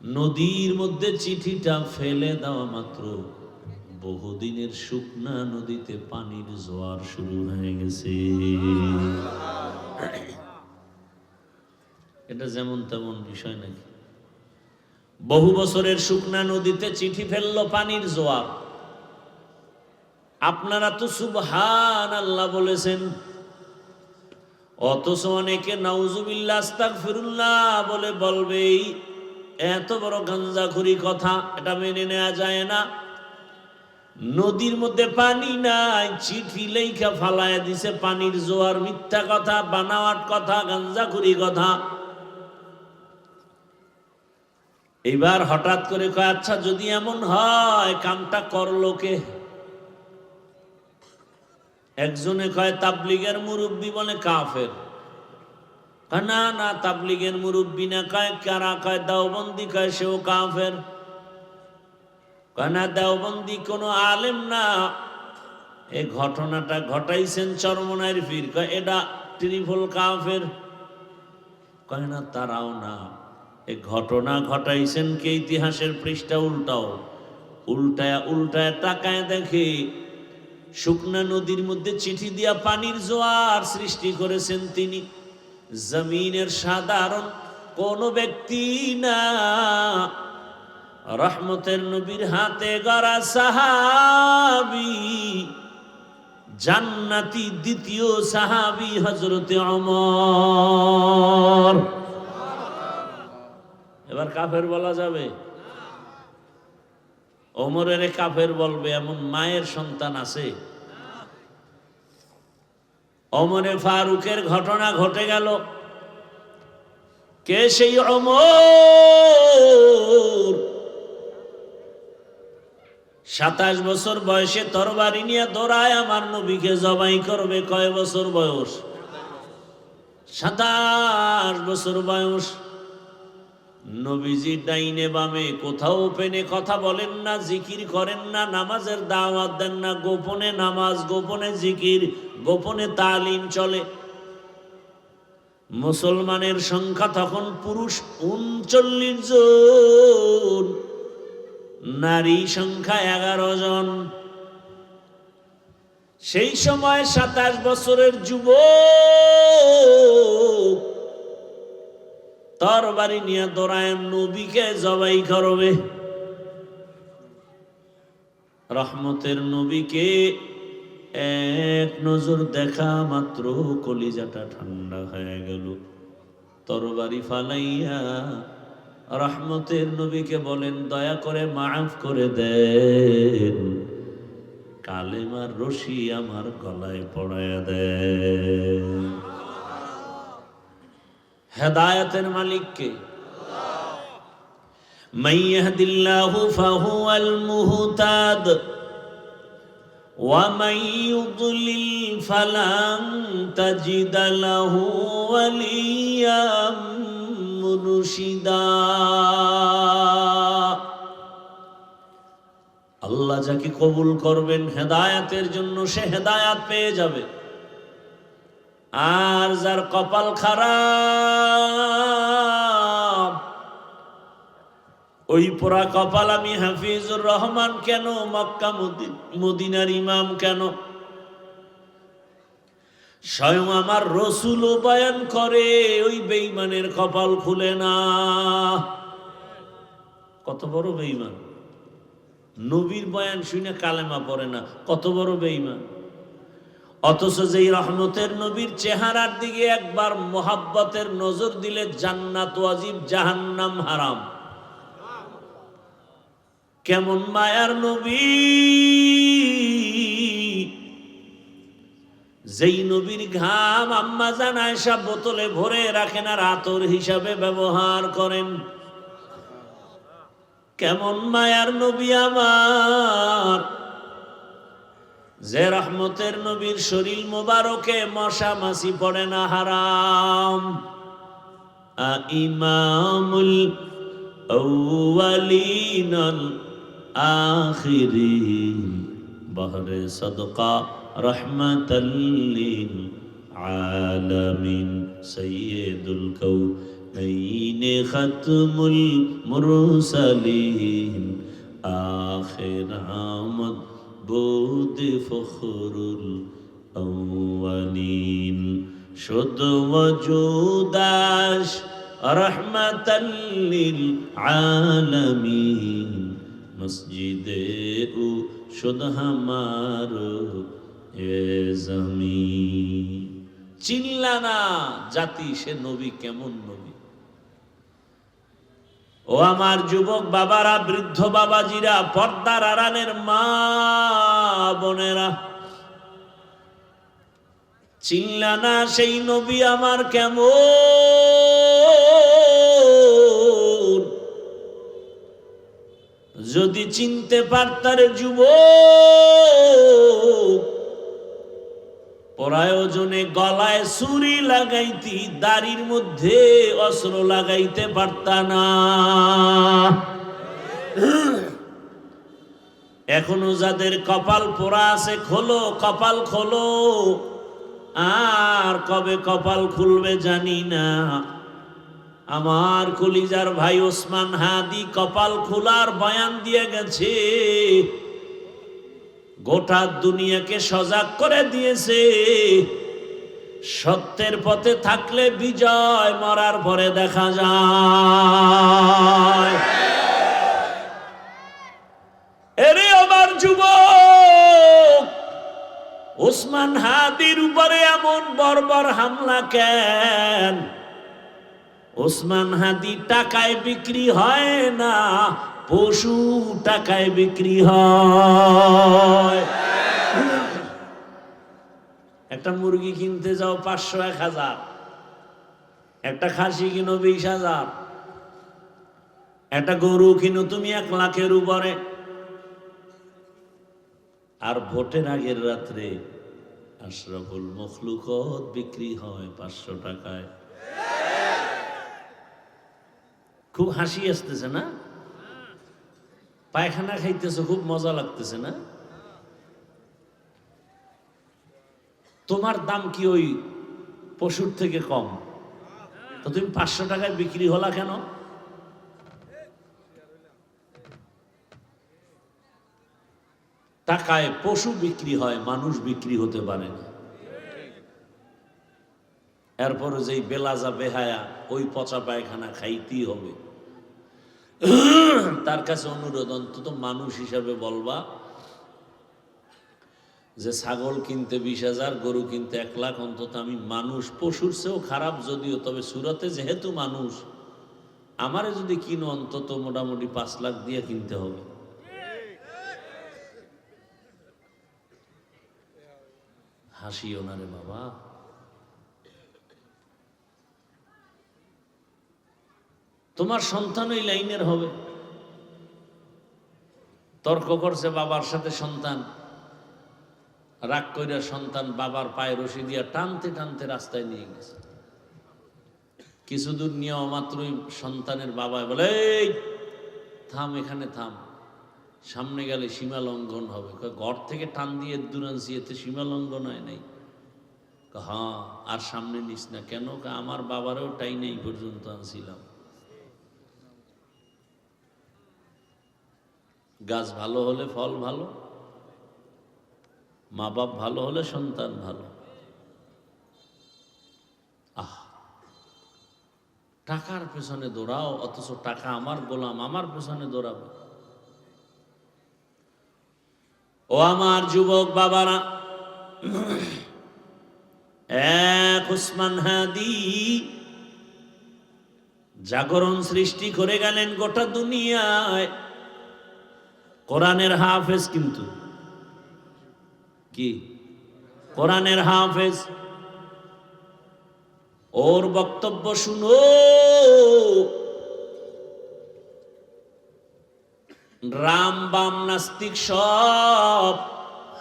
S1: নদীর মধ্যে চিঠিটা ফেলে দেওয়া মাত্র বহুদিনের শুকনা নদীতে পানির জোয়ার শুরু হয়ে গেছে। এটা যেমন তেমন বিষয় নাকি? বহু বছরের শুকনা নদীতে চিঠি ফেললো পানির জোয়ার। আপনারা তো সুবহানাল্লাহ বলেছেন, অথচ অনেকে নাউজুবিল্লাহ আস্তাগফিরুল্লাহ বলে বলবেই এত বড় গাঞ্জাখুরি কথা, এটা মেনে নেওয়া যায় না। নদীর মধ্যে পানি নাই, চিঠি লেখা ফালায় দিছে পানির জোয়ার। মিথ্যা কথা, বানাওয়াট কথা, গাঞ্জাখুরি কথা। এইবার হঠাৎ করে কয়, আচ্ছা যদি এমন হয় কামটা করলো কে? একজনে কয় তাবলীগের মুরব্বী, বলে কাফের। না না, তাবলীগের মুরব্বী না। কয় কারা? কয় দেওবন্দি। কয় সেও কাফের। কয় না, দেওবন্দি কোনো আলেম না, এই ঘটনাটা ঘটাইছেন চরমনাইর পীর। কয় এটা ট্রিপল কাফের। কয় না, তারাও না, এই ঘটনা ঘটাইছেন কে? ইতিহাসের পৃষ্ঠা উল্টাও। উল্টায় উল্টায় তাকায় দেখে শুকনা নদীর মধ্যে চিঠি দিয়া পানির জোয়ার সৃষ্টি করেছেন তিনি। জমিনের সাধারণ কোন ব্যক্তি না, রহমতের নবীর হাতে গড়া সাহাবী, জান্নাতি দ্বিতীয় সাহাবী হযরতে ওমর। এবার কাফের বলা যাবে? ওমরের কাফের বলবে এমন মায়ের সন্তান আছে? ওমরে ফারুকের ঘটনা ঘটে গেল। কে সেই ওমর? 27 বছর বয়সে তরবারি নিয়ে দৌড়ায় আমার নবীকে জবাই করবে। কয় বছর বয়স? 27 বছর বয়স। নবীজি ডাইনে বামে কোথাও ওপেনে কথা বলেন না, জিকির করেন না, নামাজের দাওয়াত দেন না। গোপনে নামাজ, গোপনে জিকির, গোপনে তালিম চলে। মুসলমানের সংখ্যা তখন পুরুষ 39 জন, নারী সংখ্যা 11 জন। সেই সময় 27 বছরের যুবক তরবারি নিয়ে দৌড়ায় নবীকে জবাই করবে। রহমতের নবীকে এক নজর দেখা মাত্র কলিজাটা ঠান্ডা হয়ে গেল। তরবারি ফালাইয়া রহমতের নবীকে বলেন, দয়া করে মাফ করে দেন, কালেমার রশি আমার গলায় পড়ায়া দেন। হেদায়েতের মালিককে মান ইয়াহদিল্লাহু ফাহুয়াল মুহতাদ ওয়া মান ইউদ্লিল ফালান তাজিদা লাহু ওয়ালিয়্যাম মুরশিদা। আল্লাহ যাকে কবুল করবেন হেদায়েতের জন্য সে হেদায়েত পেয়ে যাবে, আর যার কপাল খারাপ ওই পোড়া কপাল আমি হাফিজুর রহমান কেন, মক্কা মদিনার ইমাম কেন, স্বয়ং আমার রসুলও বয়ান করে ওই বেঈমানের কপাল খুলে না। কত বড় বেঈমান, নবীর বয়ান শুনে কালেমা পড়ে না, কত বড় বেঈমান। অথচ যেই রহমতের নবীর চেহারার দিকে একবার মোহাব্বতের নজর দিলে জান্নাত ওয়াজিব, জাহান্নাম হারাম। কেমন মায়ার নবী, যেই নবীর ঘাম আম্মা জান আয়েশা বোতলে ভরে রাখেন আর আতর হিসাবে ব্যবহার করেন। কেমন মায়ার নবী আমার, যে রহমতের নবীর শরীর মোবারকে মশা মাছি পড়ে না, হারাম। ইমামুল আউয়ালিন আখিরিন বহরে সদকা রহমাতাল লিল আলামিন সাইয়্যিদুল কাউনাইন খাতমুল মুরসালিন আখির আমদ বুদ ফখরুল আউয়ালিন শুদ ওয়াজুদাশ রহমাতাল লিল আলামিন মসজিদে ও শুদ হামারো এ জমিন। চিল্লানা জাতি সে নবী কেমন নবী। ও আমার যুবক বাবারা, বৃদ্ধ বাবাজিরা, পর্দার আড়ালের মা বোনেরা, চিল্লানা সেই নবী আমার কেমন। যদি চিনতে পারতারে যুবক, প্রয়োজনে গলায় ছুরি লাগাইতি, দাড়ির মধ্যে অস্ত্র লাগাইতে পারতা না। এখনো যাদের কপাল পোড়া আছে, খোলো কপাল খোলো, আর কবে কপাল খুলবে জানি না। আমার কলিজার ভাই ওসমান হাদি কপাল খোলার বয়ান দিয়ে গেছে, গোটা দুনিয়াকে সজাগ করে দিয়েছে। সত্যের পথে থাকলে বিজয়, মরার পরে দেখা যায়। এরে আমার যুবক, ওসমান হাদির উপরে এমন বর্বর হামলা কেন? ওসমান হাদি টাকায় বিক্রি হয় না, পশু টাকায় বিক্রি হয়। একটা মুরগি কিনতে যাও 500-1000, একটা খাসি কিনো 20,000, একটা গরু কিনো তুমি 1 লাখের উপরে। আর ভোটের আগের রাত্রে আশরাফুল মখলুকত বিক্রি হয় 500 টাকায়। খুব হাসি আসতেছে না? পায়খানা খাইতেছে, খুব মজা লাগতেছে না? তোমার দাম কি ওই পশুর থেকে কম, তো তুমি 500 টাকায় বিক্রি হলা কেন? টাকায় পশু বিক্রি হয়, মানুষ বিক্রি হতে পারে না। এরপরে যেই বেলাজা বেহায়া ওই পচা পায়খানা খাইতেই হবে। তার কাছে অনুরোধ, অন্তত মানুষ হিসাবে বলবা যে ছাগল কিনতে 20,000, গরু কিনতে 1 লাখ, অন্তত আমি মানুষ, পশুর চেয়েও খারাপ যদিও, তবে সুরতে যেহেতু মানুষ, আমারে যদি কিনো অন্তত মোটামুটি 5 লাখ দিয়ে কিনতে হবে। হাসিও না রে বাবা। তোমার সন্তান ওই লাইনের হবে। তর্ক করছে বাবার সাথে সন্তান, রাগ কইরা সন্তান বাবার পায়ে রশি দিয়া টানতে টানতে রাস্তায় নিয়ে গেছে। কিছু দূর নিয়ে মাত্রই সন্তানের বাবা বলে, এই থাম, এখানে থাম, সামনে গেলে সীমা লঙ্ঘন হবে। ঘর থেকে টান দিয়ে দূর আনছি, এতে সীমা লঙ্ঘন হয় নাই। হ্যাঁ, আর সামনে নিস না। কেন? আমার বাবারও টাই নেই পর্যন্ত আনছিলাম। গাছ ভালো হলে ফল ভালো, মা বাপ ভালো হলে সন্তান ভালো। টাকার পেছনে দৌড়াও, অথচ টাকা আমার গোলাম, আমার পেছনে দৌড়াবে। ও আমার যুবক বাবারা, এক উসমান হাদি জাগরণ সৃষ্টি করে গেলেন গোটা দুনিয়ায়। কোরআনের হাফেজ, কিন্তু কি কোরআনের হাফেজ। ওর বক্তব্য শুনো, রাম বাম নাস্তিক সব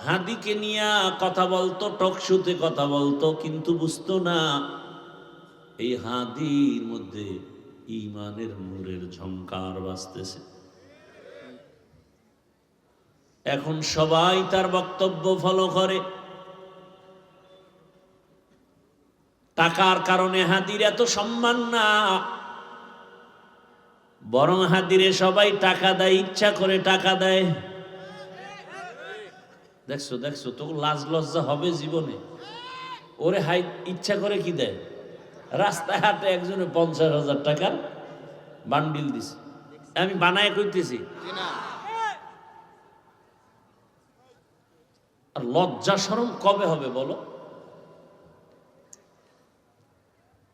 S1: হাদিকে নিয়ে কথা বলতো, টকশুতে কথা বলতো, কিন্তু বুঝতো না এই হাদির মধ্যে ঈমানের নূরের ঝংকার বাজতেছে। এখন সবাই তার বক্তব্য ফলো করে। টাকার কারণে হাদির এত সম্মান না, বরং হাদিরে সবাই টাকা দেয়, ইচ্ছা করে টাকা দেয়। দেখছো দেখছো, তো লাজ লজ্জা হবে জীবনে? ওরে হাই ইচ্ছা করে কি দেয়? রাস্তায় হাটে একজনে 50,000 টাকার বান্ডিল দিছে, আমি বানায় কইতেছি। আর লজ্জা শরম কবে হবে বলো?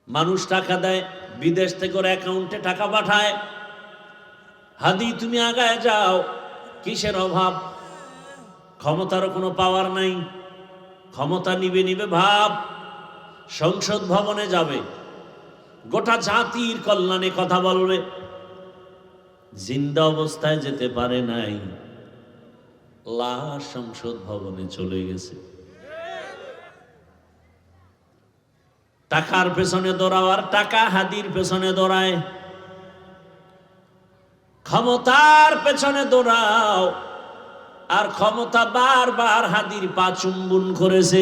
S1: মানুষ টাকা দেয়, বিদেশ থেকে ওর অ্যাকাউন্টে টাকা পাঠায়। হাদি তুমি আগায় যাও, কিসের অভাব? ক্ষমতারও কোনো পাওয়ার নাই, ক্ষমতা নিবে নিবে ভাব। সংসদ ভবনে যাবে, গোটা জাতির কল্যাণে কথা বলবে। জিন্দা অবস্থায় যেতে পারে নাই, লাশ সংসদ ভবনে চলে গেছে। টাকার পেছনে দৌড়াও, আর টাকা হাদির পেছনে দৌড়ায়। ক্ষমতার পেছনে দৌড়াও, আর ক্ষমতা বারবার হাদির পা চুম্বন করেছে।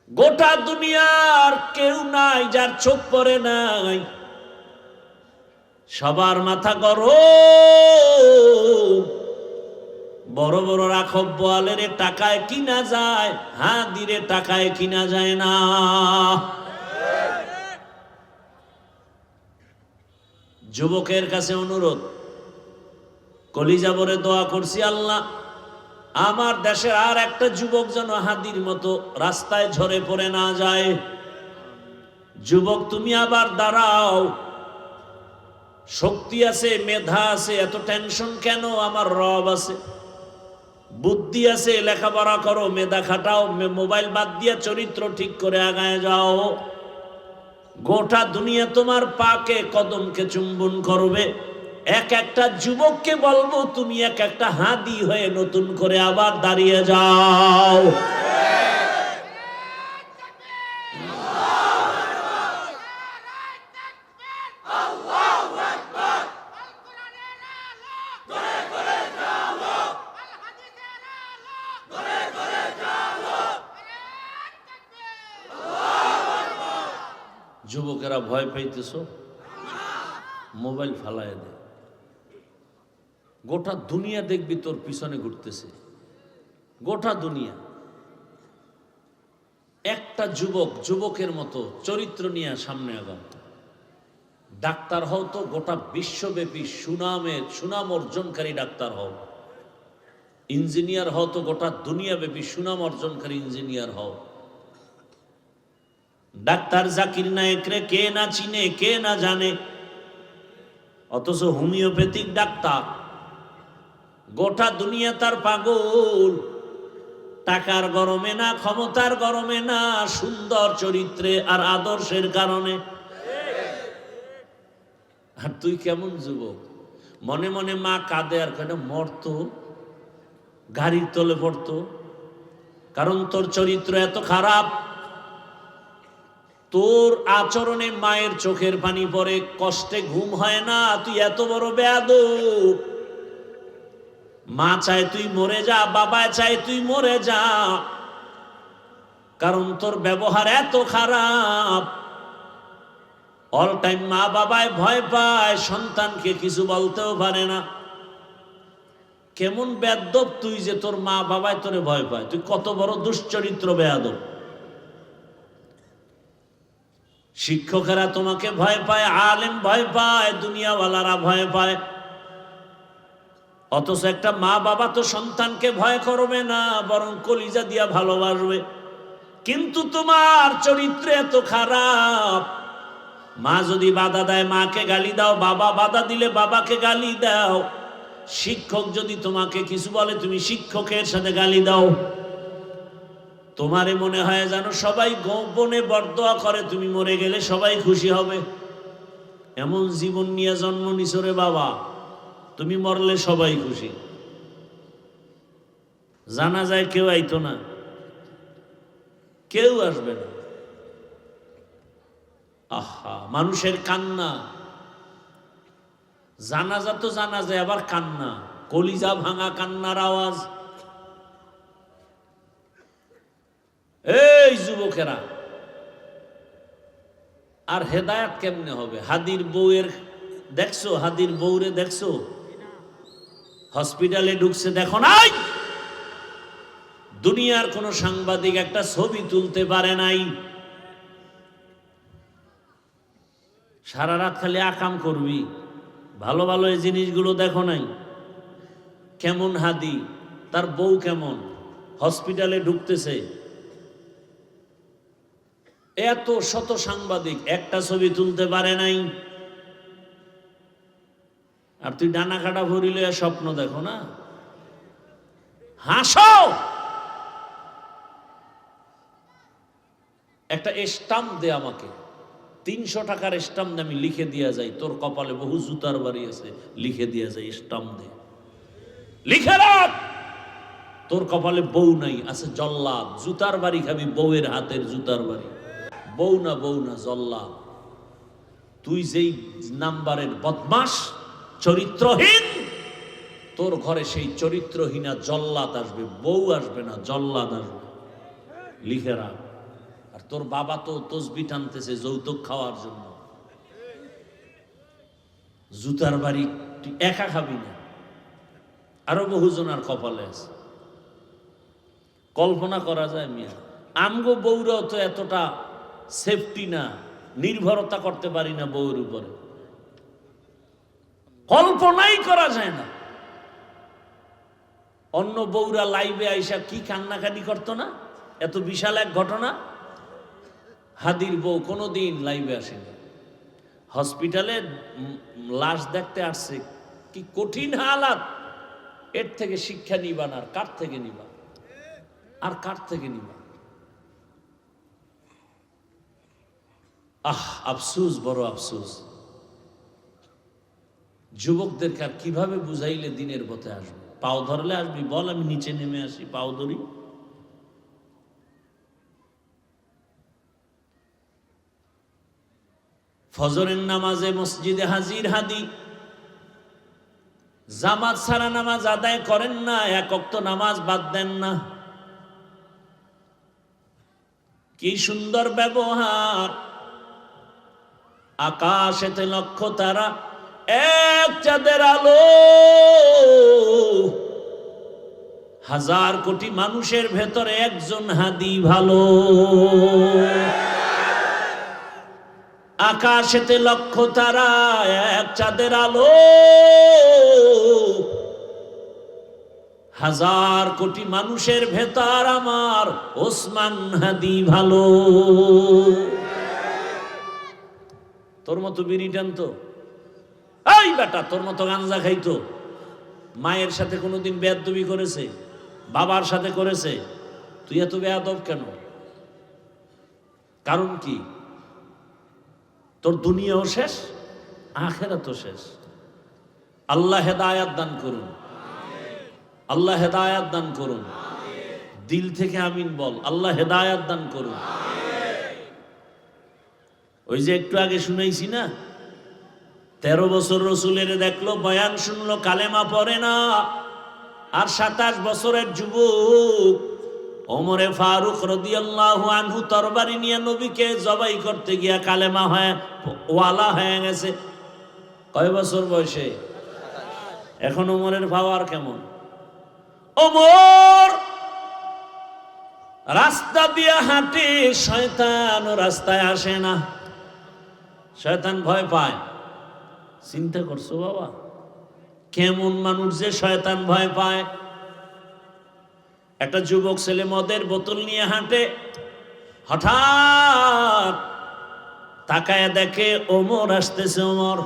S1: গোটা দুনিয়ার কেউ নাই যার চোখ পড়ে নাই, সবার মাথা গরম। বড় বড় রাখব বোয়ালের টাকায় কিনা যায়, হাদিরে টাকায় কিনা যায় না। যুবকের কাছে অনুরোধ, কলিজা ভরে দোয়া করছি, আল্লাহ আমার দেশের আর একটা যুবক যেন হাদির মতো রাস্তায় ঝরে পড়ে না যায়। যুবক তুমি আবার দাঁড়াও, শক্তি আছে, মেধা আছে, এত টেনশন কেন? আমার রব আছে, বুদ্ধি আছে, লেখাপড়া করো, মেধা খাটাও, মোবাইল বাদ দিয়ে চরিত্র ঠিক করে আগায় যাও। গোটা দুনিয়া তোমার পাকে কদমকে চুম্বন করবে। এক একটা যুবককে বলবো, তুমি এক একটা হাদি হয়ে নতুন করে আবার দাঁড়িয়ে যাও। যুবকেরা ভয় পাইতেছ, মোবাইল ফালায় দে। গোটা দুনিয়া দেখবি তোর পিছনে ঘুরতেছে, গোটা দুনিয়া। একটা যুবক যুবকের মতো চরিত্র নিয়ে সামনে আগাও। ডাক্তার হও তো গোটা বিশ্বব্যাপী সুনাম অর্জনকারী ডাক্তার হও। ইঞ্জিনিয়ার হও তো গোটা দুনিয়াব্যাপী সুনাম অর্জনকারী ইঞ্জিনিয়ার হও। ডাক্তার জাকির নায়েকরে কে না চিনে, কে না জানে, অথচ হোমিওপ্যাথিক ডাক্তার গোটা দুনিয়া তার পাগল। টাকার গরমে না, ক্ষমতার গরমে না, সুন্দর চরিত্রে আর আদর্শের কারণে। আর তুই কেমন যুবক, মনে মনে মা কাঁদে আর কেন মরতো, গাড়ির তলে পড়তো, কারণ তোর চরিত্র এত খারাপ। তোর আচরণে মায়ের চোখের পানি পড়ে, কষ্টে ঘুম হয় না, তুই এত বড় বেয়াদব। মা চায় তুই মরে যা, বাবা চায় তুই মরে যা, কারণ তোর ব্যবহার এত খারাপ। অল টাইম মা বাবায় ভয় পায়, সন্তানকে কিছু বলতেও পারে না। কেমন বেয়াদব তুই যে তোর মা বাবায় তোরে ভয় পায়, তুই কত বড় দুশ্চরিত্র বেয়াদব। শিক্ষকেরা তোমাকে ভয় পায়, আলেম ভয় পায়, দুনিয়াওয়ালারা ভয় পায়, অথচ একটা মা বাবা তো সন্তানকে ভয় করবে না, বরং কলিজা দিয়া ভালোবাসবে। কিন্তু তোমার চরিত্র এত খারাপ। মা যদি বাধা দেয় মাকে গালি দাও, বাবা বাধা দিলে বাবাকে গালি দাও, শিক্ষক যদি তোমাকে কিছু বলে তুমি শিক্ষকের সাথে গালি দাও। তোমারে মনে হয় যেন সবাই গোপনে বরদোয়া করে, তুমি মরে গেলে সবাই খুশি হবে। এমন জীবন নিয়ে জন্ম নিছো রে বাবা, তুমি মরলে সবাই খুশি। জানা যায় কেউ আইতো না, কেউ আসবে না। আহা, মানুষের কান্না, জানাজা তো জানা যায়, আবার কান্না, কলিজা ভাঙা কান্নার আওয়াজ। এই যুবকেরা, আর হেদায়াত কেমনে হবে? হাদির বউয়ের দেখছো, হাদির বউরে দেখছো হসপিটালে ঢুকছে, দেখো নাই? দুনিয়ার কোন সাংবাদিক একটা ছবি তুলতে পারে নাই। সারা রাত খালি আকাম করবি, ভালো ভালো এই জিনিসগুলো দেখো নাই? কেমন হাদি, তার বউ কেমন, হসপিটালে ঢুকতেছে, এত শত সাংবাদিক একটা ছবি তুলতে পারে নাই। আর তুই ডানা কাটা ভরিলে স্বপ্ন দেখো না, হাসো। একটা স্টাম্প দে আমাকে, 300 টাকার স্টাম্প দে, আমি লিখে দিয়া যাই তোর কপালে বহু জুতার বাড়ি আছে, লিখে দিয়া যাই, স্টাম্প দে, লিখে রাখ। তোর কপালে বউ নাই, আছে জল্লাদ, জুতার বাড়ি খাবি, বউয়ের হাতের জুতার বাড়ি। বউ না, বউ না, জল্লাদ। তুই যেই নাম্বারের বদমাস, চরিত্রহীন, তোর ঘরে সেই চরিত্রহীনা জল্লাদ আসবে, বউ আসবে না, জল্লাদ আসবে, লিখে রাখ। আর তোর বাবা তো তসবি টানতেছে যৌতুক খাওয়ার জন্য। জুতার বাড়ি তুই একা খাবি না, আরো বহুজনার কপালে আছে। কল্পনা করা যায় মিয়া, আমগো বউরাও তো এতটা সেফটি না, নির্ভরতা করতে পারি না বউর উপরে, কল্পনাই করা যায় না। অন্য বউরা লাইভে আইসা কি কান্নাকাটি করতো না, এত বিশাল এক ঘটনা। হাদির বউ কোনোদিন লাইভে আসেনি, হসপিটালে লাশ দেখতে আসছে, কি কঠিন হালাত। এর থেকে শিক্ষা নিবা না, আর কার থেকে নিবা, আর কার থেকে নিবা? আহ, আফসুস, বড় আফসুস। যুবকদেরকে আর কিভাবে বুঝাইলে দিনের পথে আসবে? পাও ধরলে আসবি, বল আমি নিচে নেমে আসি, পাও ধরি। ফজরের নামাজে মসজিদে হাজির হাদি, জামাত ছাড়া নামাজ আদায় করেন না, এক ওয়াক্ত নামাজ বাদ দেন না। কি সুন্দর ব্যবহার, আকাশেতে লক্ষ তারা, এক চাঁদের আলো, হাজার কোটি মানুষের ভেতরে একজন হাদি ভালো। আকাশেতে লক্ষ তারা, এক চাঁদের আলো, হাজার কোটি মানুষের ভেতর আমার ওসমান হাদি ভালো। তোর মতো বিড়ি টানতো, এই বেটা তোর মতো গাঞ্জা খাইতো, মায়ের সাথে কোনোদিন বেয়াদবি করেছে, বাবার সাথে করেছে, তুই এত বেয়াদব কেন? কারণ কি? তোর দুনিয়াও শেষ, আখিরাতও শেষ। আল্লাহ হেদায়াত দান করুন, আল্লাহ হেদায়াত দান করুন। দিল থেকে আমিন বল, আল্লাহ হেদায়াত দান করুন। ওই যে একটু আগে শুনাইছি না, 13 বছর রসুলের দেখলো, বয়ান শুনলো, কালেমা পড়ে না। আর 27 বছরের যুবক ওমরে ফারুক রাদিয়াল্লাহু আনহু তরবারি নিয়ে নবীকে জবাই করতে গিয়া কালেমা হয় ওয়ালা হয়ে গেছে। কয় বছর বয়সে? এখন ওমরের পাওয়ার কেমন? ওমর রাস্তা দিয়ে হাঁটে, শয়তান ও রাস্তায় আসে না, শয়তান ভয় পায়। চিন্তা করছো বাবা, কেমন মানুষ যে শয়তান ভয় পায়? একটা যুবক ছেলে মদের বোতল নিয়ে হাঁটে, হঠাৎ তাকায় দেখে ওমর আসতেছে। ওমর,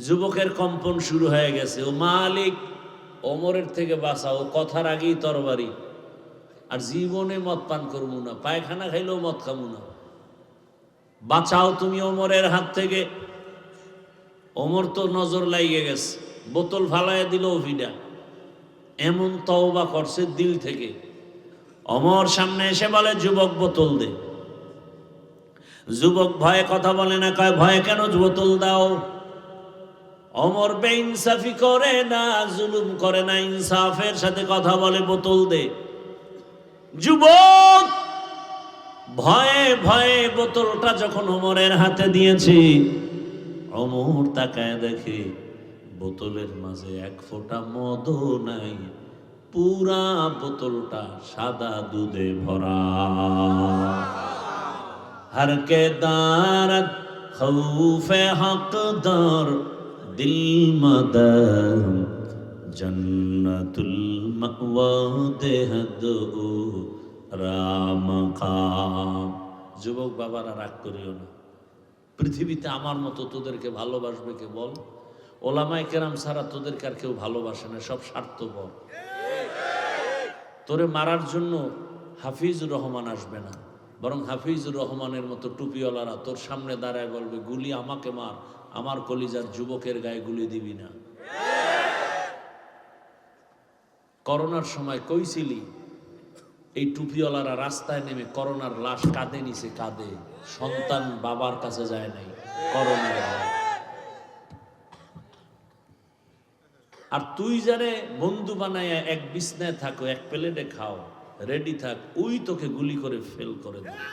S1: যুবকের কম্পন শুরু হয়ে গেছে। ও মালিক, ওমরের থেকে বাঁচাও, কথার আগেই তরবারি। আর জীবনে মদ পান করবো না, পায়খানা খাইলেও মদ খাবো না, বাঁচাও তুমি ওমরের হাত থেকে। ওমর তো নজর লাগিয়ে গেছে, বোতল ফালাইয়া দিল ভিডা, এমন তওবা করছে দিল থেকে। ওমর সামনে এসে বলে, যুবক বোতল দে। যুবক ভয়ে কথা বলে না, কয় ভয়ে কেন, বোতল দাও। ওমর বেইনসাফি করে না, জুলুম করে না, ইনসাফের সাথে কথা বলে, বোতল দে। যুবক ভয়ে ভয়ে বোতলটা যখন ওমরের হাতে দিয়েছে, ওমর তাকায় দেখে বোতলের মাঝে এক ফোঁটা মদও নাই, পুরা বোতলটা সাদা দুধে ভরা। হর কে দারত খৌফে হকদার দিল মদর জন্নতুল মাওয়া দেহদ রামকাম। যুবক বাবারা রাগ করিও না, পৃথিবীতে আমার মতো তোদেরকে ভালোবাসবে কে বল? ওলামায়ে কেরাম ছাড়া তোদেরকে আর কেউ ভালোবাসে না, সব স্বার্থপর। তোরে মারার জন্য হাফিজুর রহমান আসবে না, বরং হাফিজুর রহমানের মতো টুপিওয়ালারা তোর সামনে দাঁড়ায় বলবে, গুলি আমাকে মার, আমার কলিজার যুবকের গায়ে গুলি দিবি না। করোনার সময় কইছিলি, এই টুপিওয়ালারা রাস্তায় নেমে করোনার লাশ কাঁধে নিছে, কাঁধে। সন্তান বাবার কাছে যায় নাই করোনার ভয়। আর তুই যারে বন্ধু বানায় এক বিছনায় থাকো, এক প্লেটে খাও, রেডি থাক, ওই তোকে গুলি করে ফেল করে দেবে।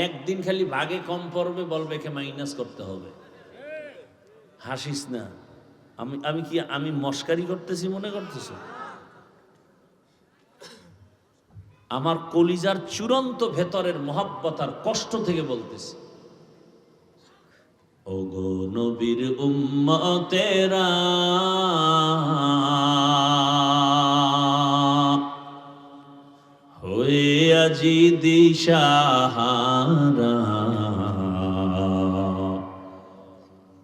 S1: একদিন খালি ভাগে কম পড়বে, বলবে কে মাইনাস করতে হবে। হাসিস না, আমি মস্কারি করতেছি মনে করতেছ? আমার কলিজার চূড়ান্ত ভেতরের মহব্বত আর কষ্ট থেকে বলতেছি। ওগো নবীর উম্মতেরা, হয়ে আজি দিশাহারা,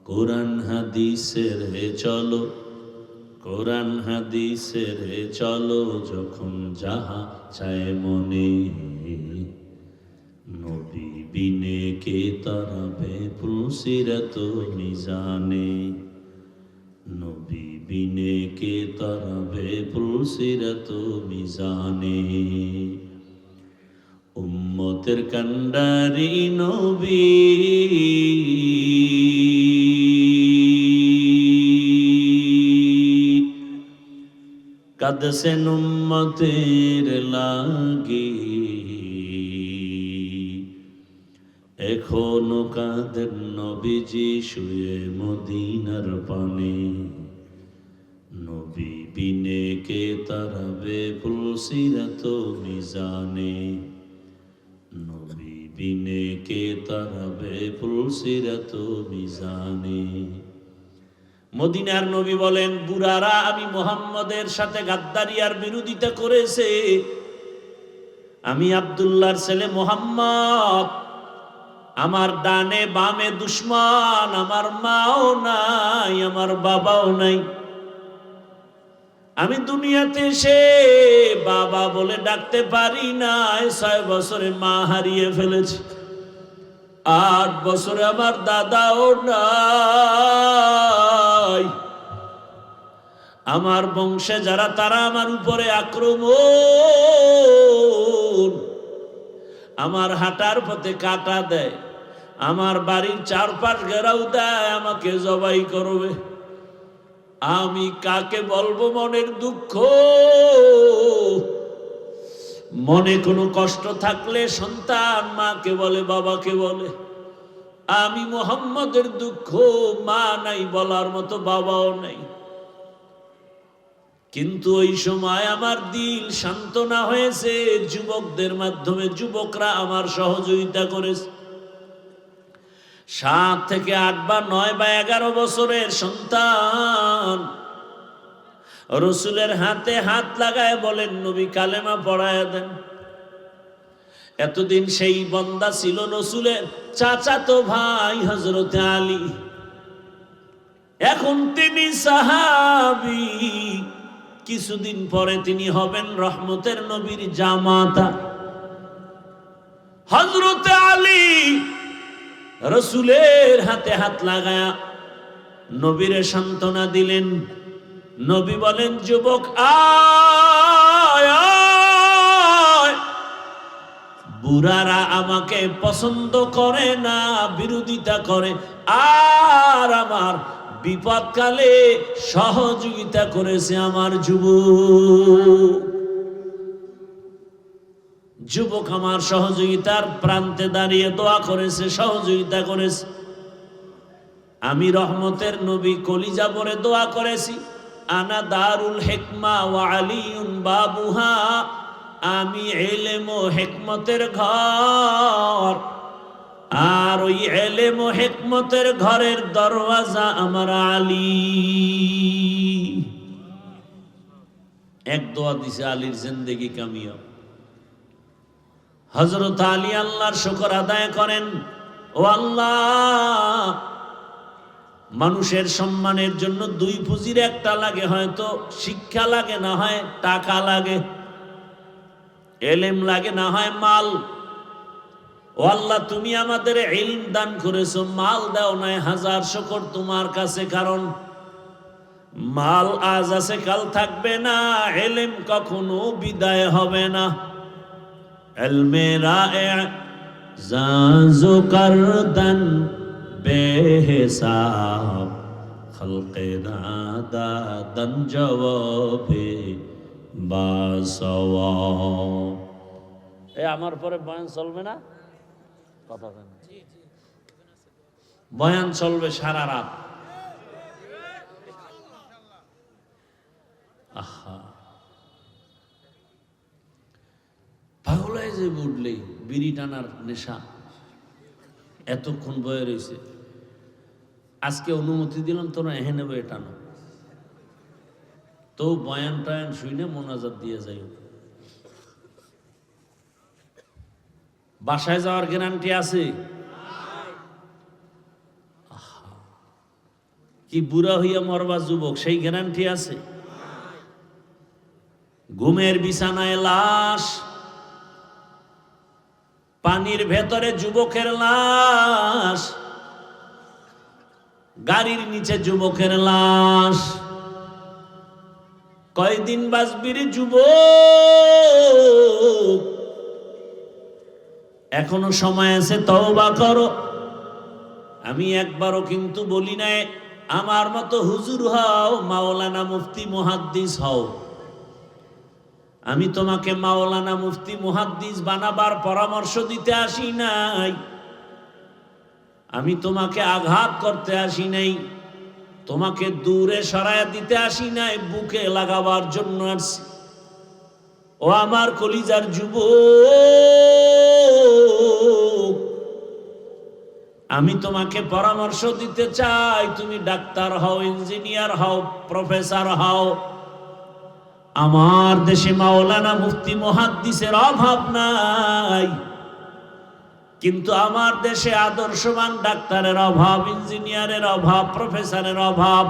S1: কোরআন হাদিসের চলো, কোরআন হাদিসের চলো, যখন যাহা চায় মনে, নবী বিনে কে তারাবে পুলসিরাত মিজানে, নবী বিনে কে তারাবে পুলসিরাত মিজানে। উম্মতের কান্ডারি নবী, কাঁদছেন উম্মতের লাগি, এখনো কাঁদেন নবীজি শুয়ে মদিনার পানে, নবী বিনে কে তারাবে পুলসিরাত মিজানে, নবী বিনে কে তারাবে পুলসিরাত মিজানে। মদিনার নবী বলেন, বুড়ারা আমি মুহাম্মদের সাথে গাদ্দারি আর বিরোধিতা করেছে, আমি আব্দুল্লাহর ছেলে মুহাম্মদ, আমার ডানে বামে দুশমন, আমার মাও নাই, আমার বাবাও নাই। আমি দুনিয়াতে এসে বাবা বলে ডাকতে পারি না। 6 বছরে মা হারিয়ে ফেলেছি, 8 বছরে আমার দাদাও নাই। আমার বংশে যারা তারা আমার উপরে আক্রমণ, আমার হাঁটার পথে কাটা দেয়, আমার বাড়ির চারপাশ ঘেরাও দেয়, আমাকে জবাই করবে। আমি কাকে বলবো মনের দুঃখ? মনে কোনো কষ্ট থাকলে সন্তান মাকে বলে, বাবাকে বলে। আমি মুহাম্মদের দুঃখ, মা নাই বলার মতো, বাবাও নাই। কিন্তু ওই সময় আমার দিল সান্ত্বনা হয়েছে যুবকদের মাধ্যমে। যুবকরা আমার সহযোগিতা করেছে। 7 থেকে 8 বা 9 বা 11 বছরের সন্তান রসুলের হাতে হাত লাগায় বলেন, নবী কালেমা পড়ায় দেন। এতদিন সেই বন্দা ছিল রসুলের চাচাতো ভাই হযরতে আলী, এখন তিনি সাহাবী। কিছুদিন পরে তিনি হবেন রহমতের নবীর জামাতা। হযরতে আলী রসুলের হাতে হাত লাগায়া নবীরে সান্ত্বনা দিলেন। নবী বলেন, যুবক আয় আয়। বুড়ারা আমাকে পছন্দ করে না, বিরোধিতা করে, আর আমার বিপদকালে সহযোগিতা করেছে আমার যুবক আমার সহযোগিতার প্রান্তে দাঁড়িয়ে দোয়া করেছে, সহযোগিতা করেছে। আমি রহমতের নবী কলিজা ভরে দোয়া করেছি, আনা দারুল হিকমা ওয়া আলিউন বাবুহা। আমি ইলম ও হিকমতের ঘর, আর ওই ইলম ও হিকমতের ঘরের দরওয়াজা আমার আলী। এক দোয়া দিছে, আলীর জিন্দেগি কামিয়াব। হযরত আলী আল্লাহর শুকর আদায় করেন। ও আল্লাহ, মানুষের সম্মানের জন্য 2 পুঁজির একটা লাগে, হয়তো শিক্ষা লাগে, না হয় টাকা লাগে, ইলম লাগে, না হয় মাল। ও আল্লাহ, তুমি আমাদের ইলম দান করেছো, মাল দাও নাই, 1000 শুকর তোমার কাছে। কারণ মাল আজ আছে কাল থাকবে না, ইলম কখনো বিদায় হবে না। ইলমে রায়ে জাজু করদন বেহিসাব, খলকে নাদাদন জওয়াবে বাসওয়াব। আমার পরে বয়ান চলবে না? কথা বলেন। বয়ান চলবে সারা রাত। আহা, পাগল হয়ে যে উঠলেই বিড়ি টানার নেশা, এতক্ষণ বয়ে রয়েছে। আজকে অনুমতি দিলাম, তোরা এহেনে বয়ে টানো। তো বয়ান টয়ান শুনে মোনাজাত দিয়ে যাই। বাসায় যাওয়ার গ্যারান্টি আছে? কি বুড়া হইয়া মরবা যুবক, সেই গ্যারান্টি আছে? ঘুমের বিছানায় লাশ, পানির ভেতরে যুবকের লাশ, গাড়ির নিচে যুবকের লাশ। কয়দিন বাঁচবির যুবক, এখনো সময় আছে, তওবা করো। আমি একবারও কিন্তু বলি নাই আমার মতো হুজুর হও, মাওলানা মুফতি মুহাদ্দিস হও। আমি তোমাকে মাওলানা মুফতি মুহাদ্দিস বানাবার পরামর্শ দিতে আসি নাই। আমি তোমাকে আঘাত করতে আসি নাই, তোমাকে দূরে সরায় দিতে আসি নাই, বুকে লাগাবার জন্য আসছি। ও আমার কলিজার যুবক, আমি তোমাকে পরামর্শ দিতে চাই, তুমি ডাক্তার হও, ইঞ্জিনিয়ার হও, প্রফেসর হও। আমার দেশে মাওলানা মুফতি মুহাদ্দিসের অভাব নাই, কিন্তু আমার দেশে আদর্শবান ডাক্তারের অভাব, ইঞ্জিনিয়ারের অভাব, প্রফেসরের অভাব।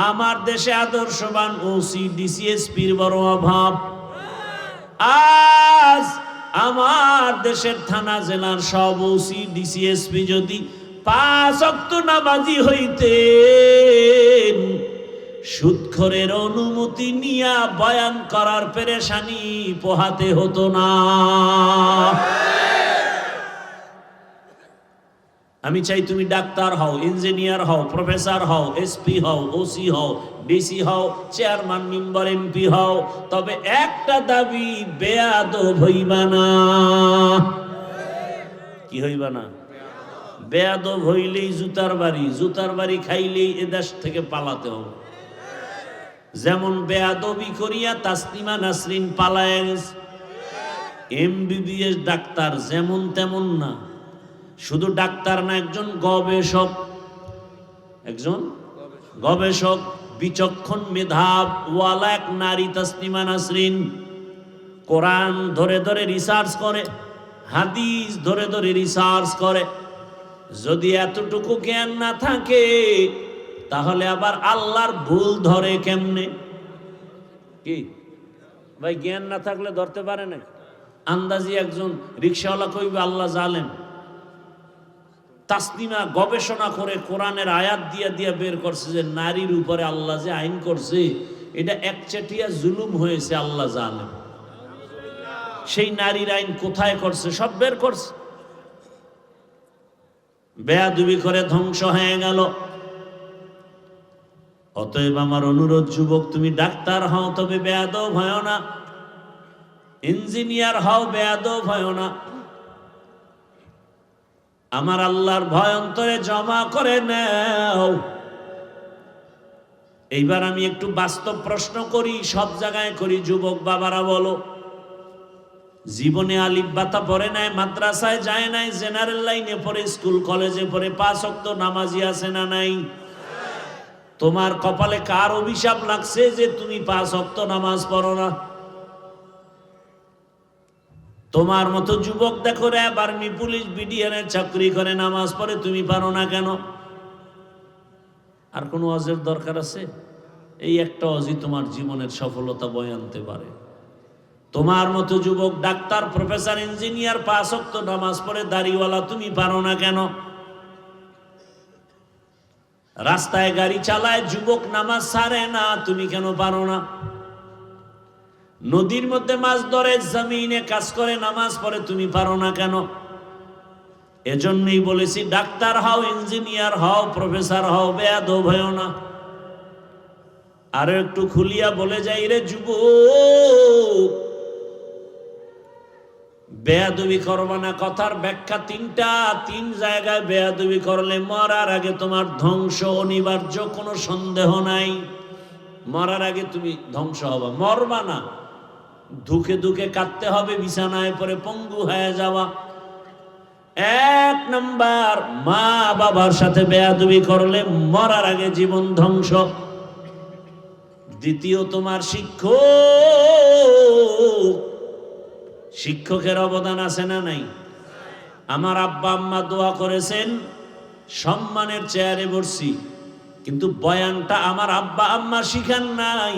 S1: আমার দেশে আদর্শবান ওসি ডিসিএসপির বড় অভাব। আজ আমার দেশের থানা জেলার সব ওসি ডিসিএসপি যদি 5 ওয়াক্ত নামাজি হইতেন, সুদখোরের অনুমতি নিয়া বয়ান করার পেরেশানি পোহাতে হতো না। আমি চাই তুমি ডাক্তার হও, ইঞ্জিনিয়ার হও, প্রফেসর হও, এসপি হও, ওসি হও, ডিসি হও, চেয়ারম্যান মেম্বার এমপি হও, তবে একটা দাবি, বেয়াদব হইবা না। কি হইবা না? বেয়াদব হইলেই জুতার বাড়ি, জুতার বাড়ি খাইলেই এদেশ থেকে পালাতে হবে। যেমন বেয়াদবি করিয়া তাসলিমা নাসরিন পালায় গেছে। এমবিবিএস ডাক্তার যেমন তেমন না, শুধু ডাক্তার না, একজন গবেষক, একজন গবেষক, বিচক্ষণ মেধাব ওয়ালা এক নারী তাসলিমা নাসরিন। কোরআন ধরে ধরে রিসার্চ করে, হাদিস ধরে ধরে রিসার্চ করে। যদি এতটুকু জ্ঞান না থাকে, তাহলে আবার আল্লাহর ভুল ধরে কেমনে? কি ভাই, জ্ঞান না থাকলে ধরতে পারে না? আন্দাজি একজন রিকশাওয়ালা কইবে আল্লাহ জালেম। তাসলিমা গবেষণা করে কোরআনের আয়াত দিয়া দিয়া বের করছে যে নারীর উপরে আল্লাহ যে আইন করছে, এটা একচেটিয়া জুলুম হয়েছে, আল্লাহ জালেম। সেই নারীর আইন কোথায় করছে সব বের করছে। বেয়াদবি করে ধ্বংস হয়ে গেল। অতএব আমার অনুরোধ, যুবক, তুমি ডাক্তার হও, তবে বেয়াদব হয় না। ইঞ্জিনিয়ার হও, বেয়াদব হয় না। আমার আল্লাহর ভয় অন্তরে জমা করে নাও। এইবার আমি একটু বাস্তব প্রশ্ন করি, সব জায়গায় করি। যুবক বাবারা বলো, জীবনে আলিফ বাতা পড়ে নাই, মাদ্রাসায় যায় নাই, জেনারেল লাইনে পড়ে, স্কুল কলেজে পড়ে 5 ওয়াক্ত নামাজি আছে না নাই? তোমার কপালে কার অভিশাপ লাগছে যে তুমি 5 ওয়াক্ত নামাজ পড়ো না? তোমার মতো যুবক দেখো, র্যাব, আর্মি, পুলিশ, বিডিআরের চাকরি করে, নামাজ পড়ে, তুমি পারো না কেন? আর কোনো ওয়াজের দরকার আছে? এই একটা ওয়াজই তোমার জীবনের সফলতা বয়ে আনতে পারে। তোমার মতো যুবক ডাক্তার, প্রফেসর, ইঞ্জিনিয়ার 5 ওয়াক্ত নামাজ পড়ে, দাড়িওয়ালা, তুমি পারো না কেন? রাস্তায় গাড়ি চালায় যুবক, নামাজ ছাড়ে না, তুমি কেন পারো না? নদীর মধ্যে মাছ ধরে, জমিনে কাজ করে, নামাজ পড়ে, তুমি পারো না কেন? এজন্যই বলেছি, ডাক্তার হও, ইঞ্জিনিয়ার হও, প্রফেসর হও, বেয়াদব হও না। আরো একটু খুলিয়া বলে যাই রে যুবক, বেয়াদবি করবা না। কথার ব্যাখ্যা 3টা। 3 জায়গায় বেয়াদবি করলে মরার আগে তোমার ধ্বংস অনিবার্য, কোনো সন্দেহ নাই। মরার আগে তুমি ধ্বংস হবা, মরবা না। দুঃখে দুঃখে কাঁদতে হবে, বিছানায় পরে পঙ্গু হয়ে যাওয়া। 1 নাম্বার, মা বাবার সাথে বেয়াদবি করলে মরার আগে জীবন ধ্বংস। দ্বিতীয়, তোমার শিক্ষকের অবদান আছে না নাই? আমার আব্বা আম্মা দোয়া করেছেন, সম্মানের চেয়ারে বসছি, কিন্তু বয়ানটা আমার আব্বা আম্মা শিখান নাই,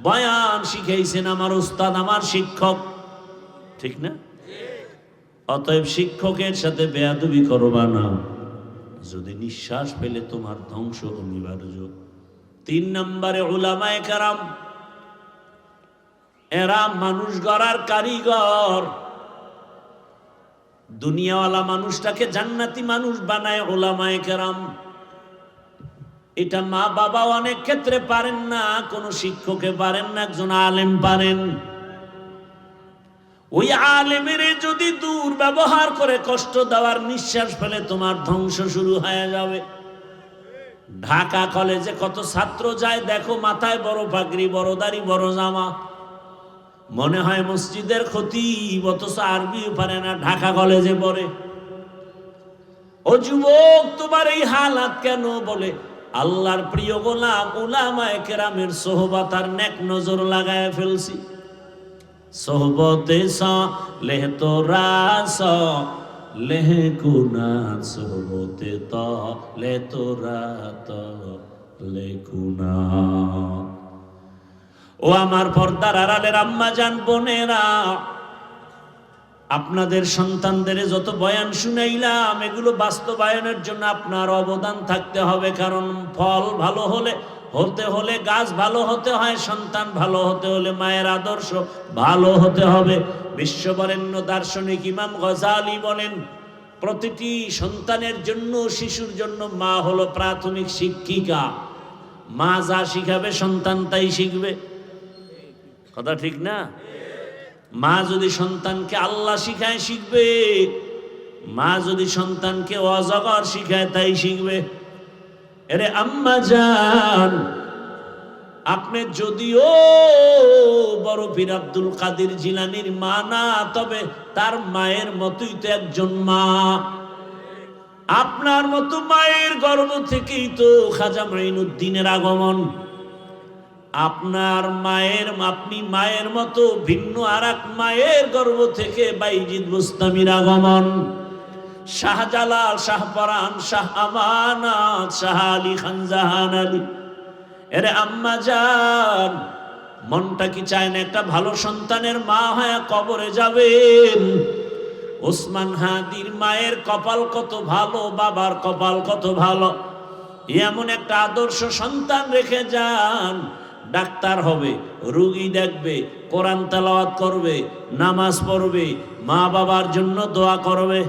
S1: বয়ান শিখাইছেন আমার উস্তাদ, আমার শিক্ষক। ঠিক না? অতএব শিক্ষকের সাথে বেয়াদবি করবা না, যদি নিঃশ্বাস পেলে তোমার ধ্বংস অনিবার্য। 3 নম্বরে উলামায়ে কেরাম, এরা মানুষ গড়ার কারিগর। দুনিয়াওয়ালা মানুষটাকে জান্নাতি মানুষ বানায় উলামায়ে কেরাম। এটা মা বাবা অনেক ক্ষেত্রে পারেন না, কোন শিক্ষকে পারেন না, একজন আলেম পারেন। ওই আলেমের যদি দুর্ব্যবহার করে কষ্ট দেওয়ার, নিঃশ্বাস ফেলে তোমার ধ্বংস শুরু হয়ে যাবে। ঢাকা কলেজে কত ছাত্র যায় দেখো, মাথায় বড় পাগড়ি, বড় দাড়ি, বড় জামা, মনে হয় মসজিদের খতিব, অথচ আরবিও পারে না, ঢাকা কলেজে পড়ে। ও যুবক, তোমার এই হালাত কেন? বলে আল্লাহর প্রিয় গোলাম উলামায়ে কেরামের সোহবত আর নেক নজর লাগায় ফেলছি। সোহবতে সালেহ তোরা সালেহ কুনা, সোহবতে তালে তোরা তালে কুনা। ও আমার পর্দার আড়ালের আম্মা জান, বোনেরা, আপনাদের সন্তানদের যত বয়ান শুনাইলাম এগুলো বাস্তবায়নের জন্য আপনার অবদান থাকতে হবে। কারণ ফল ভালো হতে হলে গাছ ভালো হতে হয়, সন্তান ভালো হতে হলে মায়ের আদর্শ ভালো হতে হবে। বিশ্ববরেণ্য দার্শনিক ইমাম গজালি বলেন, প্রতিটি সন্তানের জন্য, শিশুর জন্য মা হলো প্রাথমিক শিক্ষিকা। মা যা শিখাবে সন্তান তাই শিখবে। কথা ঠিক না? মা যদি সন্তানকে আল্লাহ শিখায় শিখবে, মা যদি সন্তানকে অজগর শিখায় তাই শিখবে। এরে আম্মা জান, আপনি যদিও বড় পীর আব্দুল কাদের জিলানীর মা না, তবে তার মায়ের মতোই তো একজন মা। আপনার মতো মায়ের গর্ভ থেকেই তো খাজা মাইনুদ্দিনের আগমন। আপনার মায়ের, আপনি মায়ের মতো ভিন্ন আর এক মায়ের গর্ভ থেকে বাইজিদ বুস্তামির আগমন। শাহজালাল, শাহপরান, শাহ আমানত, শাহ আলী খান জাহান আলী। এরে আম্মা জান, মনটা কি চায় না একটা ভালো সন্তানের মা হয়ে কবরে যাবেন? ওসমান হাদির মায়ের কপাল কত ভালো, বাবার কপাল কত ভালো। এমন একটা আদর্শ সন্তান রেখে যান। ডাক্তার হবে, রোগী দেখবে, কোরআন তেলাওয়াত করবে, নামাজ পড়বে, মা বাবার জন্য দোয়া করবে।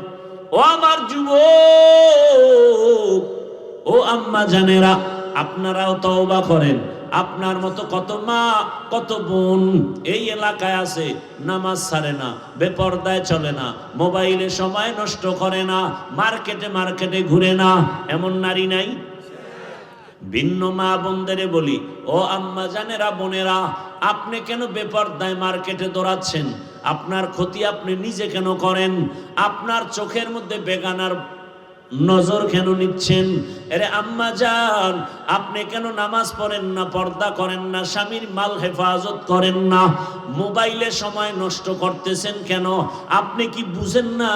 S1: ও আমার যুবক, ও আম্মা জানেরা, আপনারাও তওবা করেন। আপনার মতো কত মা, কত বোন এই এলাকায় আছে, নামাজ ছাড়ে না, বেপরদায় চলে না, মোবাইলে সময় নষ্ট করে না, মার্কেটে ঘুরে না, এমন নারী নাই? ভিন্ন মা বোনদের বলি, ও আম্মা জানেরা, বোনেরা, আপনি কেন বেপরদায় মার্কেটে দৌড়াচ্ছেন? আপনার ক্ষতি আপনি নিজে কেন করেন? আপনার চোখের মধ্যে বেগানার নজর কেন নিচ্ছেন? আরে আম্মা জান, আপনি কেন নামাজ পড়েন না, পর্দা করেন না, স্বামীর মাল হেফাজত করেন না, মোবাইলে সময় নষ্ট করতেছেন কেন? আপনি কি বুঝেন না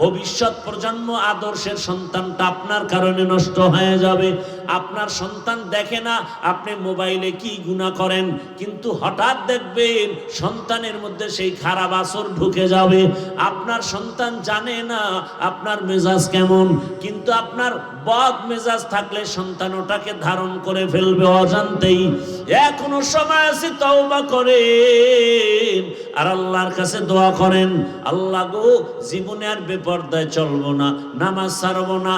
S1: ভবিষ্যৎ প্রজন্ম আদর্শের সন্তানটা আপনার কারণে নষ্ট হয়ে যাবে? আপনার সন্তান দেখে না আপনি মোবাইলে কি গুনাহ করেন, কিন্তু হঠাৎ দেখবেন সন্তানের মধ্যে সেই খারাপ আসর ঢুকে যাবে। আপনার সন্তান জানে না আপনার মেজাজ কেমন, কিন্তু আপনার বদ মেজাজ থাকলে সন্তান ওটাকে ধারণ করে ফেলবে অজান্তেই। এখনো সময় আছে, তওবা করেন আর আল্লাহর কাছে দোয়া করেন, আল্লাহ গো, জীবনে আর বেপরদায় চলবো না, নামাজ ছাড়বো না,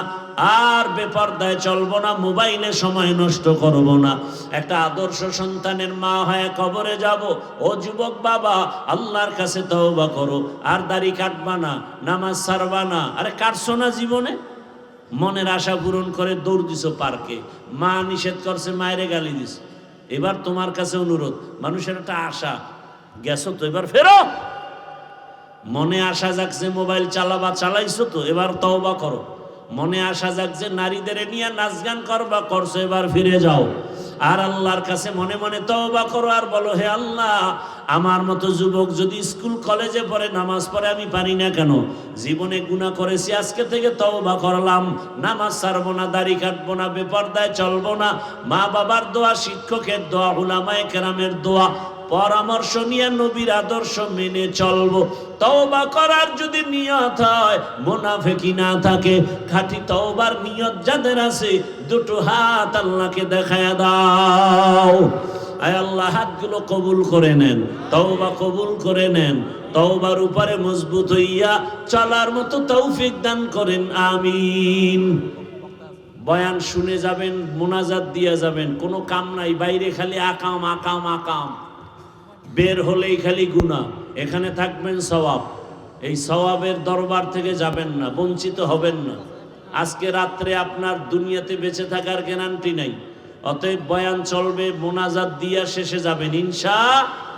S1: আর বেপরদায় চলবো না, মোবাইলে সময় নষ্ট করব না, একটা আদর্শ সন্তানের মা হয়ে কবরে যাব। ও যুবক বাবা, আল্লাহর কাছে তওবা করো, আর দাড়ি কাটবা না, নামাজ ছাড়বা না। আরে কাটছো না জীবনে? মনের আশা পূরণ করে দৌড় দিছো পার্কে, মা নিষেধ করছে, মায়েরে গালি দিস। এবার তোমার কাছে অনুরোধ, মানুষের একটা আশা, গেছো তো, এবার ফেরো। মনে আশা জাগছে মোবাইল চালাবা, চালাইছো তো, এবার তওবা করো। মনে আশা জাগছে নারীদের নিয়ে নাচ গান করবা, করছো, এবার ফিরে যাও। আর আল্লাহর কাছে মনে মনে তওবা করো আর বলো, হে আল্লাহ, আমার মতো যুবক যদি স্কুল কলেজে পড়ে, নামাজ পড়ে, আমি পারি না কেন? জীবনে গুনাহ করেছি, আজকে থেকে তওবা করলাম, নামাজ ছাড়বো না, দাড়ি কাটবো না, বেপরদায় চলবো না। মা বাবার দোয়া, শিক্ষকের দোয়া, উলামায়ে কেরামের দোয়া, পরামর্শ নিয়ে নবীর আদর্শ মেনে চলবো। তওবা করার যদি নিয়ত হয়, মুনাফিকি না থাকে, খাঁটি তওবার নিয়ত যাদের আছে, দুটো হাত আল্লাহকে দেখায়া দাও। আয় আল্লাহ, হাতগুলো কবুল করে নেন, তওবা কবুল করে নেন, তওবার উপরে মজবুত হইয়া চলার মতো তৌফিক দান করেন, আমিন। বয়ান শুনে যাবেন, মোনাজাত দিয়ে যাবেন, কোনো কাম নাই, বাইরে খালি আকাম আকাম আকাম, বের হলেই খালি গুনাহ, এখানে থাকবেন সওয়াব। এই সওয়াবের দরবার থেকে যাবেন না, বঞ্চিত হবেন না। আজকে রাত্রে আপনার দুনিয়াতে বেঁচে থাকার গ্যারান্টি নাই, অতএব বয়ান চলবে, মোনাজাত দিয়া শেষে যাবেন ইনশাআল্লাহ।